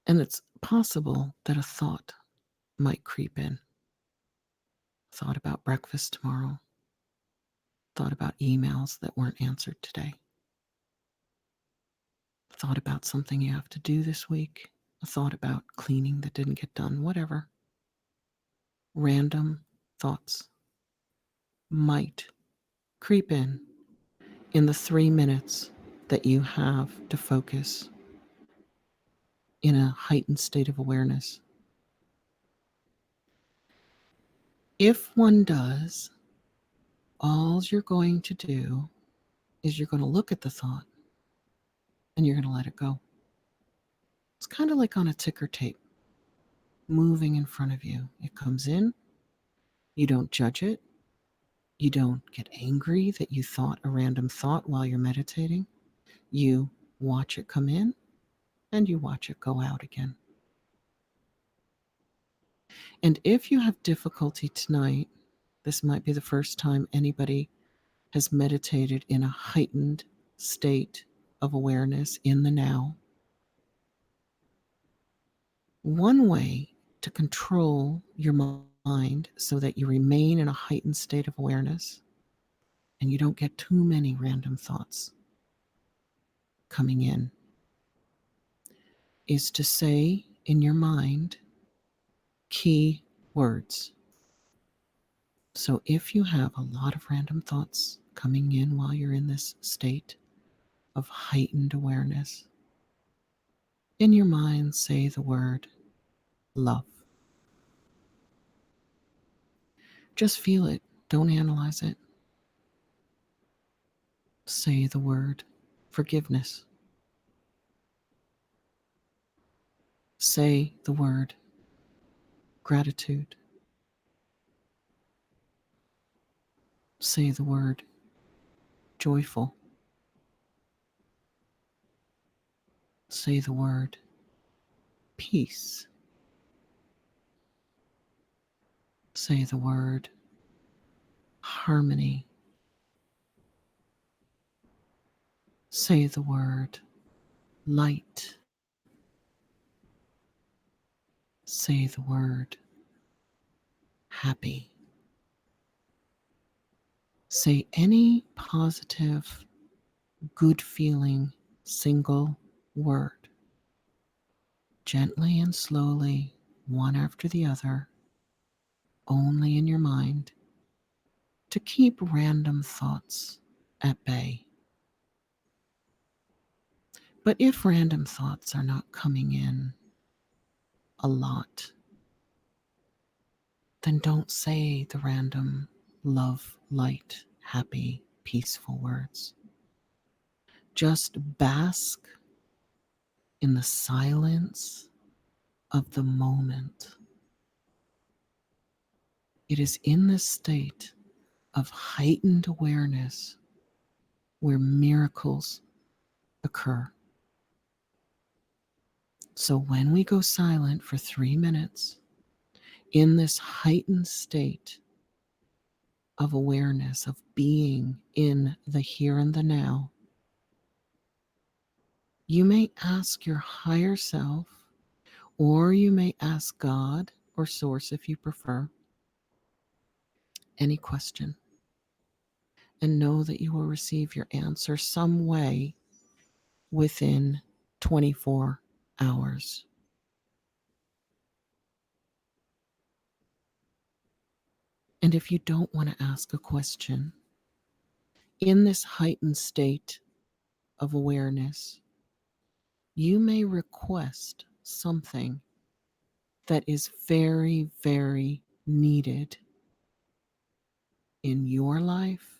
Speaker 3: And it's possible that a thought might creep in. Thought about breakfast tomorrow. Thought about emails that weren't answered today. Thought about something you have to do this week. A thought about cleaning that didn't get done, whatever. Random thoughts might creep in the 3 minutes that you have to focus in a heightened state of awareness. If one does, all you're going to do is you're going to look at the thought and you're going to let it go. It's kind of like on a ticker tape moving in front of you. It comes in, you don't judge it, you don't get angry that you thought a random thought while you're meditating. You watch it come in and you watch it go out again. And if you have difficulty tonight, this might be the first time anybody has meditated in a heightened state of awareness in the now. One way to control your mind so that you remain in a heightened state of awareness and you don't get too many random thoughts coming in is to say in your mind key words. So if you have a lot of random thoughts coming in while you're in this state of heightened awareness, in your mind say the word love. Just feel it. Don't analyze it. Say the word forgiveness. Say the word gratitude. Say the word joyful. Say the word peace. Say the word harmony. Say the word light. Say the word happy. Say any positive, good feeling, single word, gently and slowly, one after the other, only in your mind, to keep random thoughts at bay. But if random thoughts are not coming in a lot, then don't say the random love, light, happy, peaceful words. Just bask in the silence of the moment. It is in this state of heightened awareness where miracles occur. So when we go silent for 3 minutes, in this heightened state of awareness, of being in the here and the now, you may ask your higher self, or you may ask God or Source if you prefer, any question, and know that you will receive your answer some way within 24 hours. And if you don't want to ask a question, in this heightened state of awareness, you may request something that is very, very needed in your life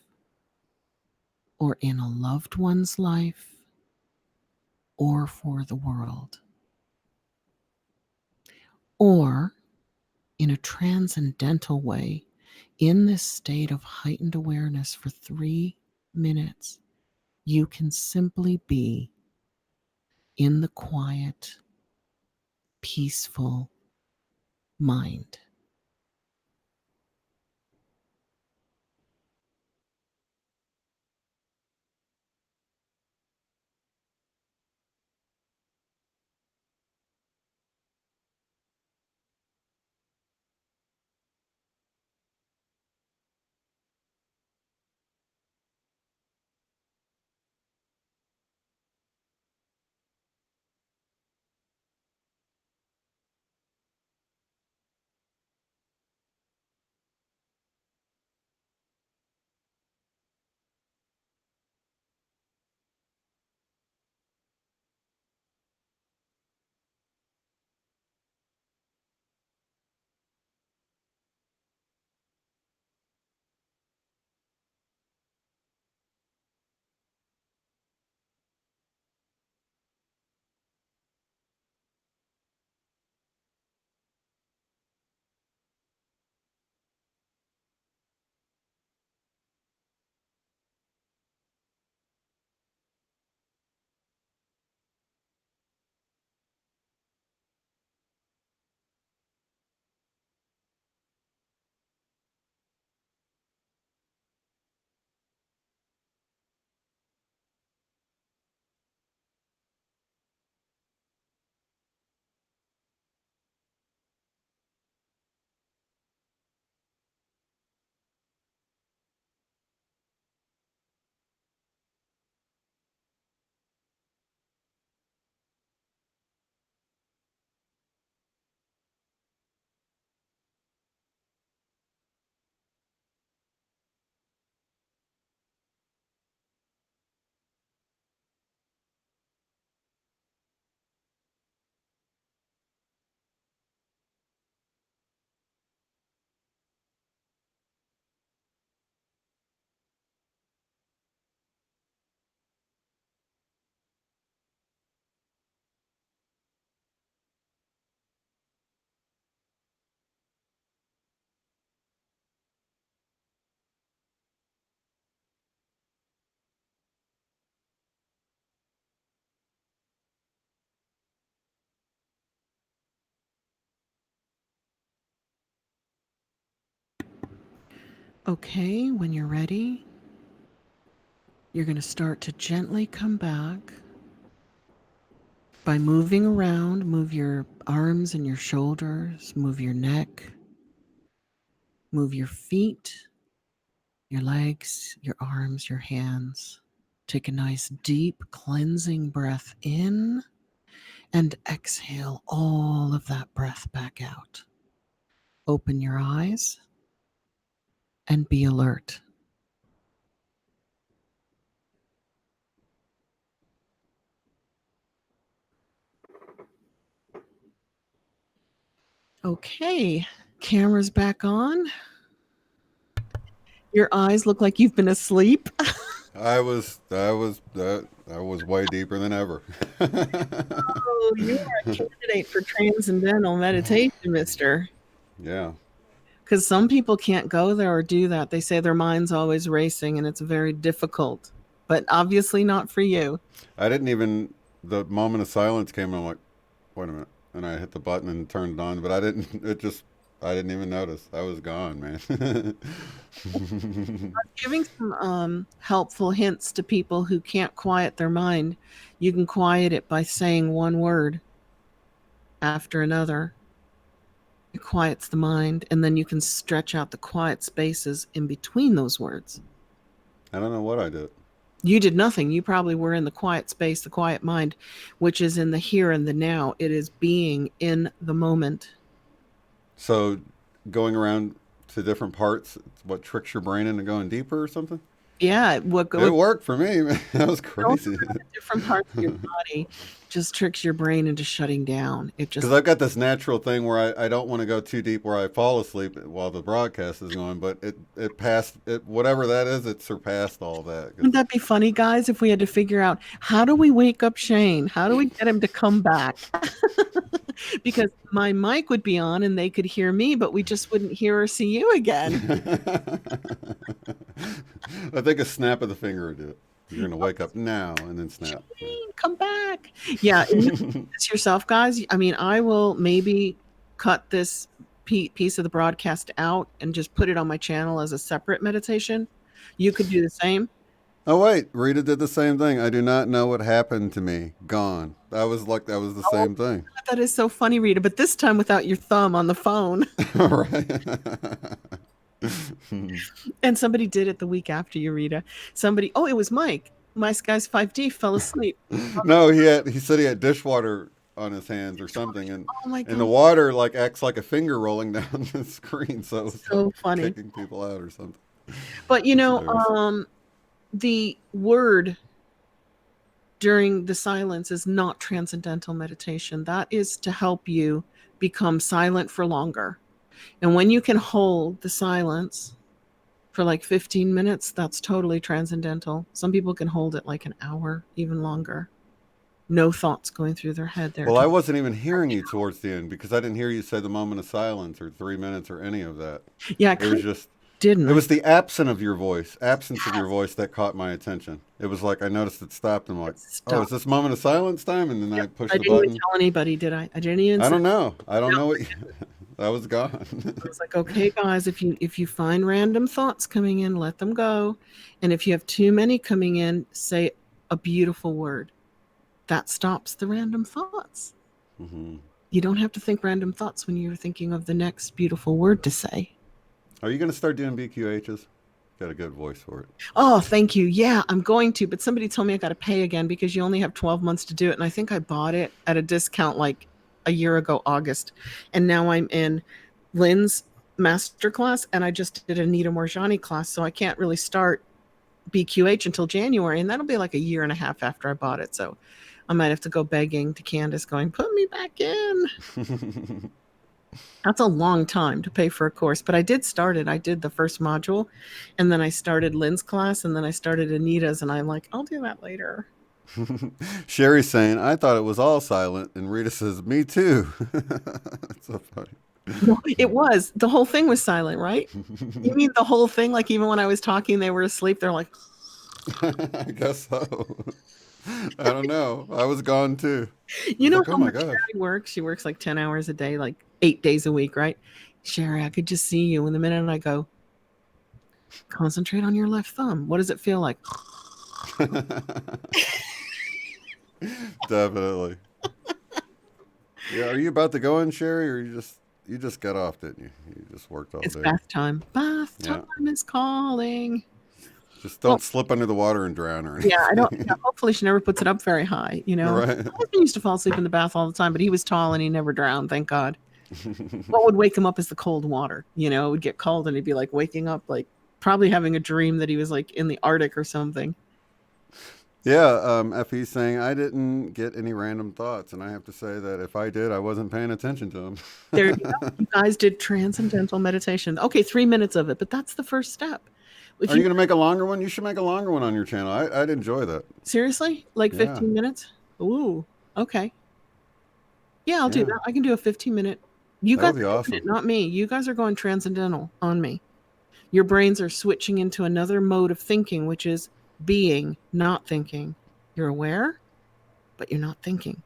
Speaker 3: or in a loved one's life or for the world. Or in a transcendental way, in this state of heightened awareness for 3 minutes, you can simply be in the quiet, peaceful mind. Okay, when you're ready, you're going to start to gently come back by moving around. Move your arms and your shoulders, move your neck, move your feet, your legs, your arms, your hands. Take a nice deep cleansing breath in and exhale all of that breath back out. Open your eyes and be alert. Okay, camera's back on. Your eyes look like you've been asleep.
Speaker 2: I was way deeper than ever.
Speaker 3: Oh, you are a candidate for transcendental meditation, mister.
Speaker 2: Yeah.
Speaker 3: Because some people can't go there or do that. They say their mind's always racing and it's very difficult, but obviously not for you.
Speaker 2: I didn't even, the moment of silence came, I'm like, wait a minute. And I hit the button and turned it on, but I didn't even notice. I was gone, man.
Speaker 3: Giving some helpful hints to people who can't quiet their mind. You can quiet it by saying one word after another. It quiets the mind, and then you can stretch out the quiet spaces in between those words.
Speaker 2: I don't know what I did.
Speaker 3: You did nothing. You probably were in the quiet space, the quiet mind, which is in the here and the now. It is being in the moment.
Speaker 2: So going around to different parts, what tricks your brain into going deeper or something?
Speaker 3: Yeah,
Speaker 2: It worked for me, man. That was crazy.
Speaker 3: different parts of your body just tricks your brain into shutting down. It just
Speaker 2: Because I've got this natural thing where I don't want to go too deep where I fall asleep while the broadcast is going, but it passed it whatever that is, it surpassed all that.
Speaker 3: wouldn't that be funny, guys, if we had to figure out how do we wake up Shane? How do we get him to come back? Because my mic would be on and they could hear me, but we just wouldn't hear or see you again.
Speaker 2: I think a snap of the finger would do it. You're gonna wake up now and then snap.
Speaker 3: Shane, come back. Yeah, it's yourself, guys. I mean, I will maybe cut this piece of the broadcast out and just put it on my channel as a separate meditation. You could do the same.
Speaker 2: Oh wait, Rita did the same thing. I do not know what happened to me. Gone. That was the same thing.
Speaker 3: That is so funny, Rita, but this time without your thumb on the phone.
Speaker 2: Right.
Speaker 3: And somebody did it the week after you, Rita. Oh, it was Mike. My guy's 5D fell asleep.
Speaker 2: No, he said he had dishwater on his hands or something, and
Speaker 3: Oh my God.
Speaker 2: and the water like acts like a finger rolling down the screen, so it's
Speaker 3: So funny.
Speaker 2: kicking people out or something.
Speaker 3: But the word during the silence is not transcendental meditation. That is to help you become silent for longer. And when you can hold the silence for like 15 minutes, that's totally transcendental. Some people can hold it like an hour, even longer. No thoughts going through their head there.
Speaker 2: Well, I wasn't even hearing you towards the end because I didn't hear you say the moment of silence or 3 minutes or any of that.
Speaker 3: Yeah,
Speaker 2: It was just
Speaker 3: didn't.
Speaker 2: It was the absence of your voice that caught my attention. It was like I noticed it stopped and I'm like, oh, is this moment of silence time? And then I pushed the
Speaker 3: I didn't
Speaker 2: button.
Speaker 3: even tell anybody, did I? I didn't even.
Speaker 2: I don't know. I don't know what. I was gone.
Speaker 3: I was like, okay, guys, if you find random thoughts coming in, let them go. And if you have too many coming in, say a beautiful word. That stops the random thoughts.
Speaker 2: Mm-hmm.
Speaker 3: You don't have to think random thoughts when you're thinking of the next beautiful word to say.
Speaker 2: Are you going to start doing BQHs? Got a good voice for it.
Speaker 3: Oh, thank you. Yeah, I'm going to. But somebody told me I got to pay again because you only have 12 months to do it. And I think I bought it at a discount like a year ago, August. And now I'm in Lynn's masterclass and I just did a Nita Morjani class. So I can't really start BQH until January. And that'll be like a year and a half after I bought it. So I might have to go begging to Candace going, put me back in. That's a long time to pay for a course, but I did start it. I did the first module and then I started Lynn's class and then I started Anita's and I'm like, I'll do that later.
Speaker 2: Sherry's saying, I thought it was all silent. And Rita says, me too. That's so funny.
Speaker 3: No, it was. The whole thing was silent, right? You mean the whole thing? Like even when I was talking, they were asleep. They're like,
Speaker 2: I guess so. I don't know. I was gone too.
Speaker 3: You know
Speaker 2: like,
Speaker 3: how much Sherry works? She works like 10 hours a day, like 8 days a week, right? Sherry, I could just see you. And the minute I go, concentrate on your left thumb. What does it feel like?
Speaker 2: Definitely. Yeah, are you about to go in, Sherry, or you just got off, didn't you? You just worked all day.
Speaker 3: It's bath time. Bath time is calling.
Speaker 2: Just
Speaker 3: Well,
Speaker 2: don't slip under the water and drown or
Speaker 3: yeah, I don't. Yeah,
Speaker 2: anything.
Speaker 3: hopefully, she never puts it up very high.
Speaker 2: Right.
Speaker 3: My husband used to fall asleep in the bath all the time, but he was tall and he never drowned. Thank God. What would wake him up is the cold water. It would get cold and he'd be like waking up, like probably having a dream that he was like in the Arctic or something.
Speaker 2: Yeah, Effie's saying I didn't get any random thoughts, and I have to say that if I did, I wasn't paying attention to
Speaker 3: There you go.
Speaker 2: them.
Speaker 3: You guys did transcendental meditation. Okay, 3 minutes of it, but that's the first step. If
Speaker 2: Are you
Speaker 3: you
Speaker 2: going to make a longer one? You should make a longer one on your channel. I'd enjoy that.
Speaker 3: seriously like
Speaker 2: Yeah,
Speaker 3: 15 minutes, ooh, okay, yeah, I'll do
Speaker 2: yeah,
Speaker 3: that. I can do a 15-minute. You
Speaker 2: that
Speaker 3: guys
Speaker 2: would be
Speaker 3: are doing
Speaker 2: awesome.
Speaker 3: it, not me. You guys are going transcendental on me. Your brains are switching into another mode of thinking, which is being, not thinking. You're aware, but you're not thinking.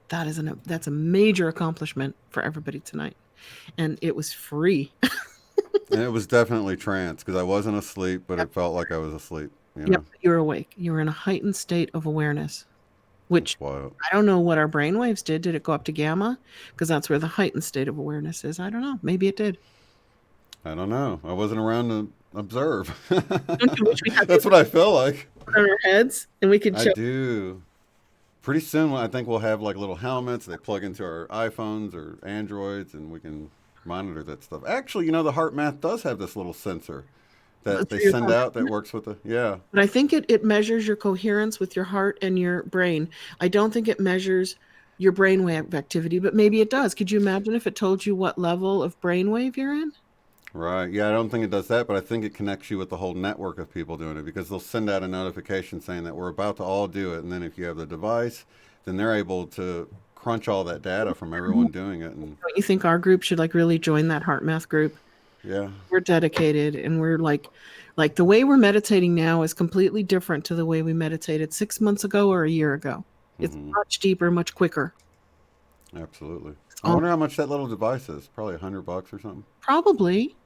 Speaker 3: That's a major accomplishment for everybody tonight, and it was free.
Speaker 2: And it was definitely trance because I wasn't asleep, but
Speaker 3: Yep.
Speaker 2: it felt like I was asleep.
Speaker 3: Yep, you're awake. You're in a heightened state of awareness, which
Speaker 2: That's wild.
Speaker 3: I don't know what our brain waves did. Did it go up to gamma? Because that's where the heightened state of awareness is. I don't know. Maybe it did.
Speaker 2: I don't know. I wasn't around to observe.
Speaker 3: Don't you wish we had
Speaker 2: That's
Speaker 3: this
Speaker 2: what I feel like.
Speaker 3: on our heads and we could
Speaker 2: I
Speaker 3: show?
Speaker 2: do. Pretty soon, I think we'll have like little helmets. They plug into our iPhones or Androids, and we can monitor that stuff. Actually, the heart math does have this little sensor that they send out that works with the yeah.
Speaker 3: But I think it measures your coherence with your heart and your brain. I don't think it measures your brainwave activity, but maybe it does. Could you imagine if it told you what level of brainwave you're in?
Speaker 2: Right. Yeah, I don't think it does that, but I think it connects you with the whole network of people doing it because they'll send out a notification saying that we're about to all do it. And then if you have the device, then they're able to crunch all that data from everyone doing it. And
Speaker 3: Don't you think our group should like really join that heart math group?
Speaker 2: yeah.
Speaker 3: We're dedicated and we're like the way we're meditating now is completely different to the way we meditated 6 months ago or a year ago. It's
Speaker 2: Hmm.
Speaker 3: much deeper, much quicker.
Speaker 2: Absolutely. I
Speaker 3: Um,
Speaker 2: wonder how much that little device is. Probably $100 or something.
Speaker 3: Probably.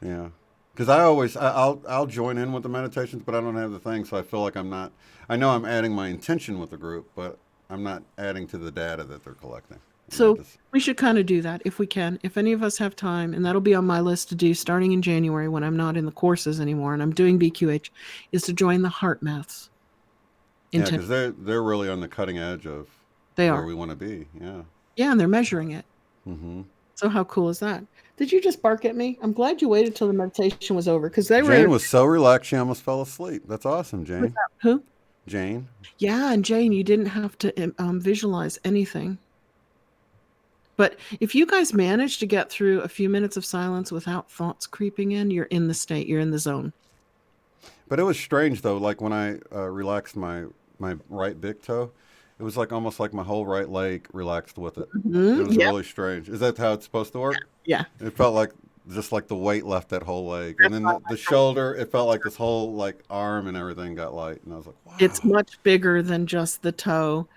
Speaker 2: Yeah. Because I'll join in with the meditations, but I don't have the thing, so I feel like I'm not. I know I'm adding my intention with the group, but I'm not adding to the data that they're collecting.
Speaker 3: So
Speaker 2: Just
Speaker 3: we should kind of do that if we can. If any of us have time, and that'll be on my list to do starting in January when I'm not in the courses anymore and I'm doing BQH, is to join the heart maths.
Speaker 2: yeah,
Speaker 3: Intent.
Speaker 2: because they're really on the cutting edge of
Speaker 3: They
Speaker 2: where
Speaker 3: are.
Speaker 2: we want to be. Yeah.
Speaker 3: Yeah, and they're measuring it.
Speaker 2: Hmm.
Speaker 3: So how cool is that? Did you just bark at me? I'm glad you waited till the meditation was over because they were
Speaker 2: Jane was so relaxed she almost fell asleep. That's awesome,
Speaker 3: with
Speaker 2: Jane.
Speaker 3: that. Who?
Speaker 2: Jane.
Speaker 3: Yeah, and Jane, you didn't have to visualize anything. But if you guys manage to get through a few minutes of silence without thoughts creeping in, you're in the state, you're in the zone.
Speaker 2: But it was strange though. Like when I relaxed my right big toe, it was like almost like my whole right leg relaxed with it. It was
Speaker 3: Yep.
Speaker 2: really strange. Is that how it's supposed to work?
Speaker 3: Yeah.
Speaker 2: It felt like just like the weight left that whole leg, and
Speaker 3: That's
Speaker 2: then
Speaker 3: all.
Speaker 2: the shoulder. It felt like this whole like arm and everything got light, and I was like,
Speaker 3: It's
Speaker 2: wow.
Speaker 3: much bigger than just the toe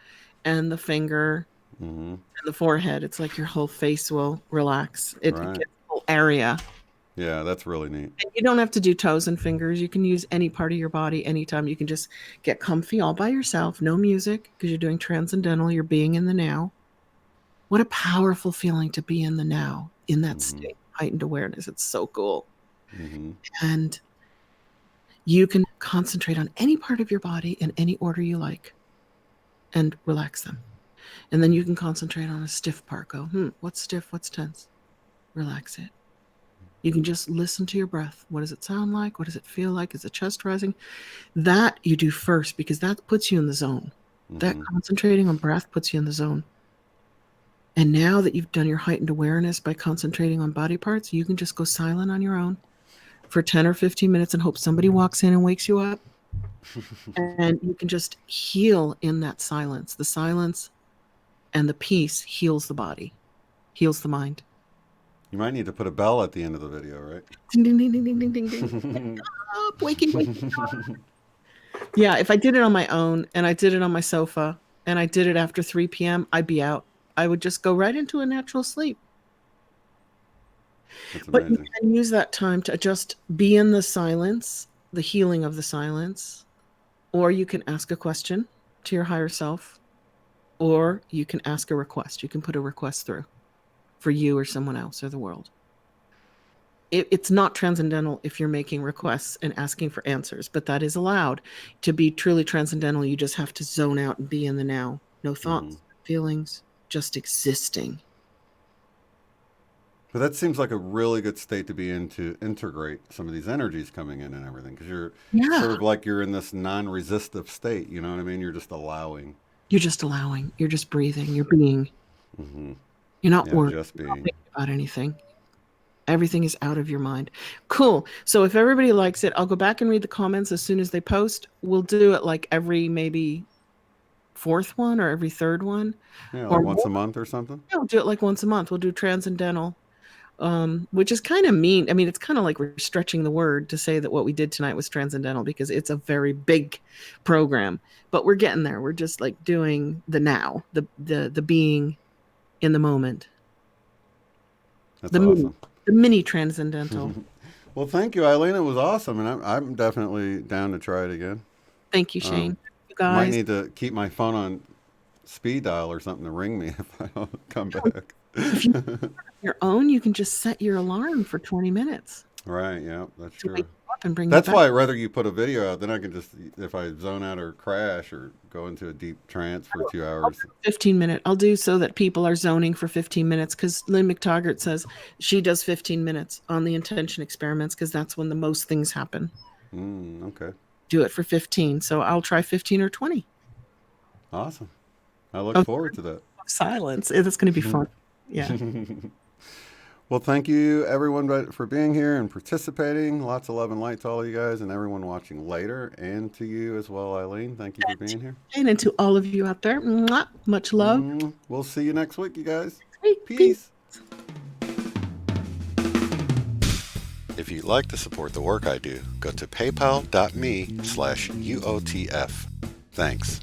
Speaker 3: and the finger
Speaker 2: Hmm.
Speaker 3: and the forehead. It's like your whole face will relax. It gets
Speaker 2: Right.
Speaker 3: the whole area.
Speaker 2: Yeah, that's really neat.
Speaker 3: And you don't have to do toes and fingers. You can use any part of your body anytime. You can just get comfy all by yourself, no music, because you're doing transcendental. You're being in the now. What a powerful feeling to be in the now, in that
Speaker 2: Hmm.
Speaker 3: state, heightened awareness. It's so cool.
Speaker 2: Hmm.
Speaker 3: And you can concentrate on any part of your body in any order you like and relax them. And then you can concentrate on a stiff part. Go, what's stiff? What's tense? Relax it. You can just listen to your breath. What does it sound like? What does it feel like? Is the chest rising? That you do first because that puts you in the zone. That
Speaker 2: Hmm.
Speaker 3: concentrating on breath puts you in the zone. And now that you've done your heightened awareness by concentrating on body parts, you can just go silent on your own for 10 or 15 minutes and hope somebody walks in and wakes you up. And you can just heal in that silence. The silence and the peace heals the body, heals the mind.
Speaker 2: You might need to put a bell at the end of the video, right?
Speaker 3: Ding, ding, ding, ding, ding, ding, ding, ding. Up, wakey, wakey. Yeah, if I did it on my own and I did it on my sofa and I did it after 3 p.m., I'd be out. I would just go right into a natural sleep.
Speaker 2: That's
Speaker 3: But you
Speaker 2: amazing.
Speaker 3: can use that time to just be in the silence, the healing of the silence, or you can ask a question to your higher self, or you can ask a request. You can put a request through for you or someone else or the world. It's not transcendental if you're making requests and asking for answers, but that is allowed. To be truly transcendental, you just have to zone out and be in the now. No thoughts, feelings, just existing.
Speaker 2: But that seems like a really good state to be in to integrate some of these energies coming in and everything, because you're
Speaker 3: Yeah.
Speaker 2: sort of like you're in this non-resistive state. You know what I mean? You're just allowing.
Speaker 3: You're just allowing. You're just breathing. You're being.
Speaker 2: Mm-hmm.
Speaker 3: You're not
Speaker 2: Yeah,
Speaker 3: worried.
Speaker 2: just
Speaker 3: You're not
Speaker 2: being.
Speaker 3: thinking about anything. Everything is out of your mind. Cool. So if everybody likes it, I'll go back and read the comments as soon as they post. We'll do it like every maybe fourth one or every third one.
Speaker 2: Yeah,
Speaker 3: Or
Speaker 2: like once
Speaker 3: more.
Speaker 2: a month or something.
Speaker 3: Yeah, we'll do it like once a month. We'll do transcendental, which is kind of mean. I mean, it's kind of like we're stretching the word to say that what we did tonight was transcendental because it's a very big program. But we're getting there. We're just like doing the now, the being in the moment.
Speaker 2: That's awesome.
Speaker 3: The mini transcendental.
Speaker 2: Well, thank you, Eileen. It was awesome, and I'm definitely down to try it again.
Speaker 3: Thank you, Shane. You
Speaker 2: Might
Speaker 3: guys.
Speaker 2: need to keep my phone on speed dial or something to ring me if I don't come back.
Speaker 3: If you have your own, you can just set your alarm for 20 minutes
Speaker 2: Right, yeah, that's
Speaker 3: to
Speaker 2: true.
Speaker 3: wake you up and bring
Speaker 2: That's
Speaker 3: you back.
Speaker 2: why I'd rather you put a video out. Then I can just, if I zone out or crash or go into a deep trance for 2 hours.
Speaker 3: 15-minute. I'll do so that people are zoning for 15 minutes because Lynne McTaggart says she does 15 minutes on the intention experiments because that's when the most things happen.
Speaker 2: Okay.
Speaker 3: Do it for 15. So I'll try 15 or 20.
Speaker 2: Awesome. I look forward to that.
Speaker 3: Silence. It's going to be fun. Yeah.
Speaker 2: Well, thank you everyone for being here and participating. Lots of love and light to all you guys and everyone watching later, and to you as well, Eileen. Thank you for being here.
Speaker 3: And to all of you out there, much love.
Speaker 2: We'll see you next week, you guys.
Speaker 3: Peace.
Speaker 2: If you'd like to support the work I do, go to paypal.me/UOTF. Thanks.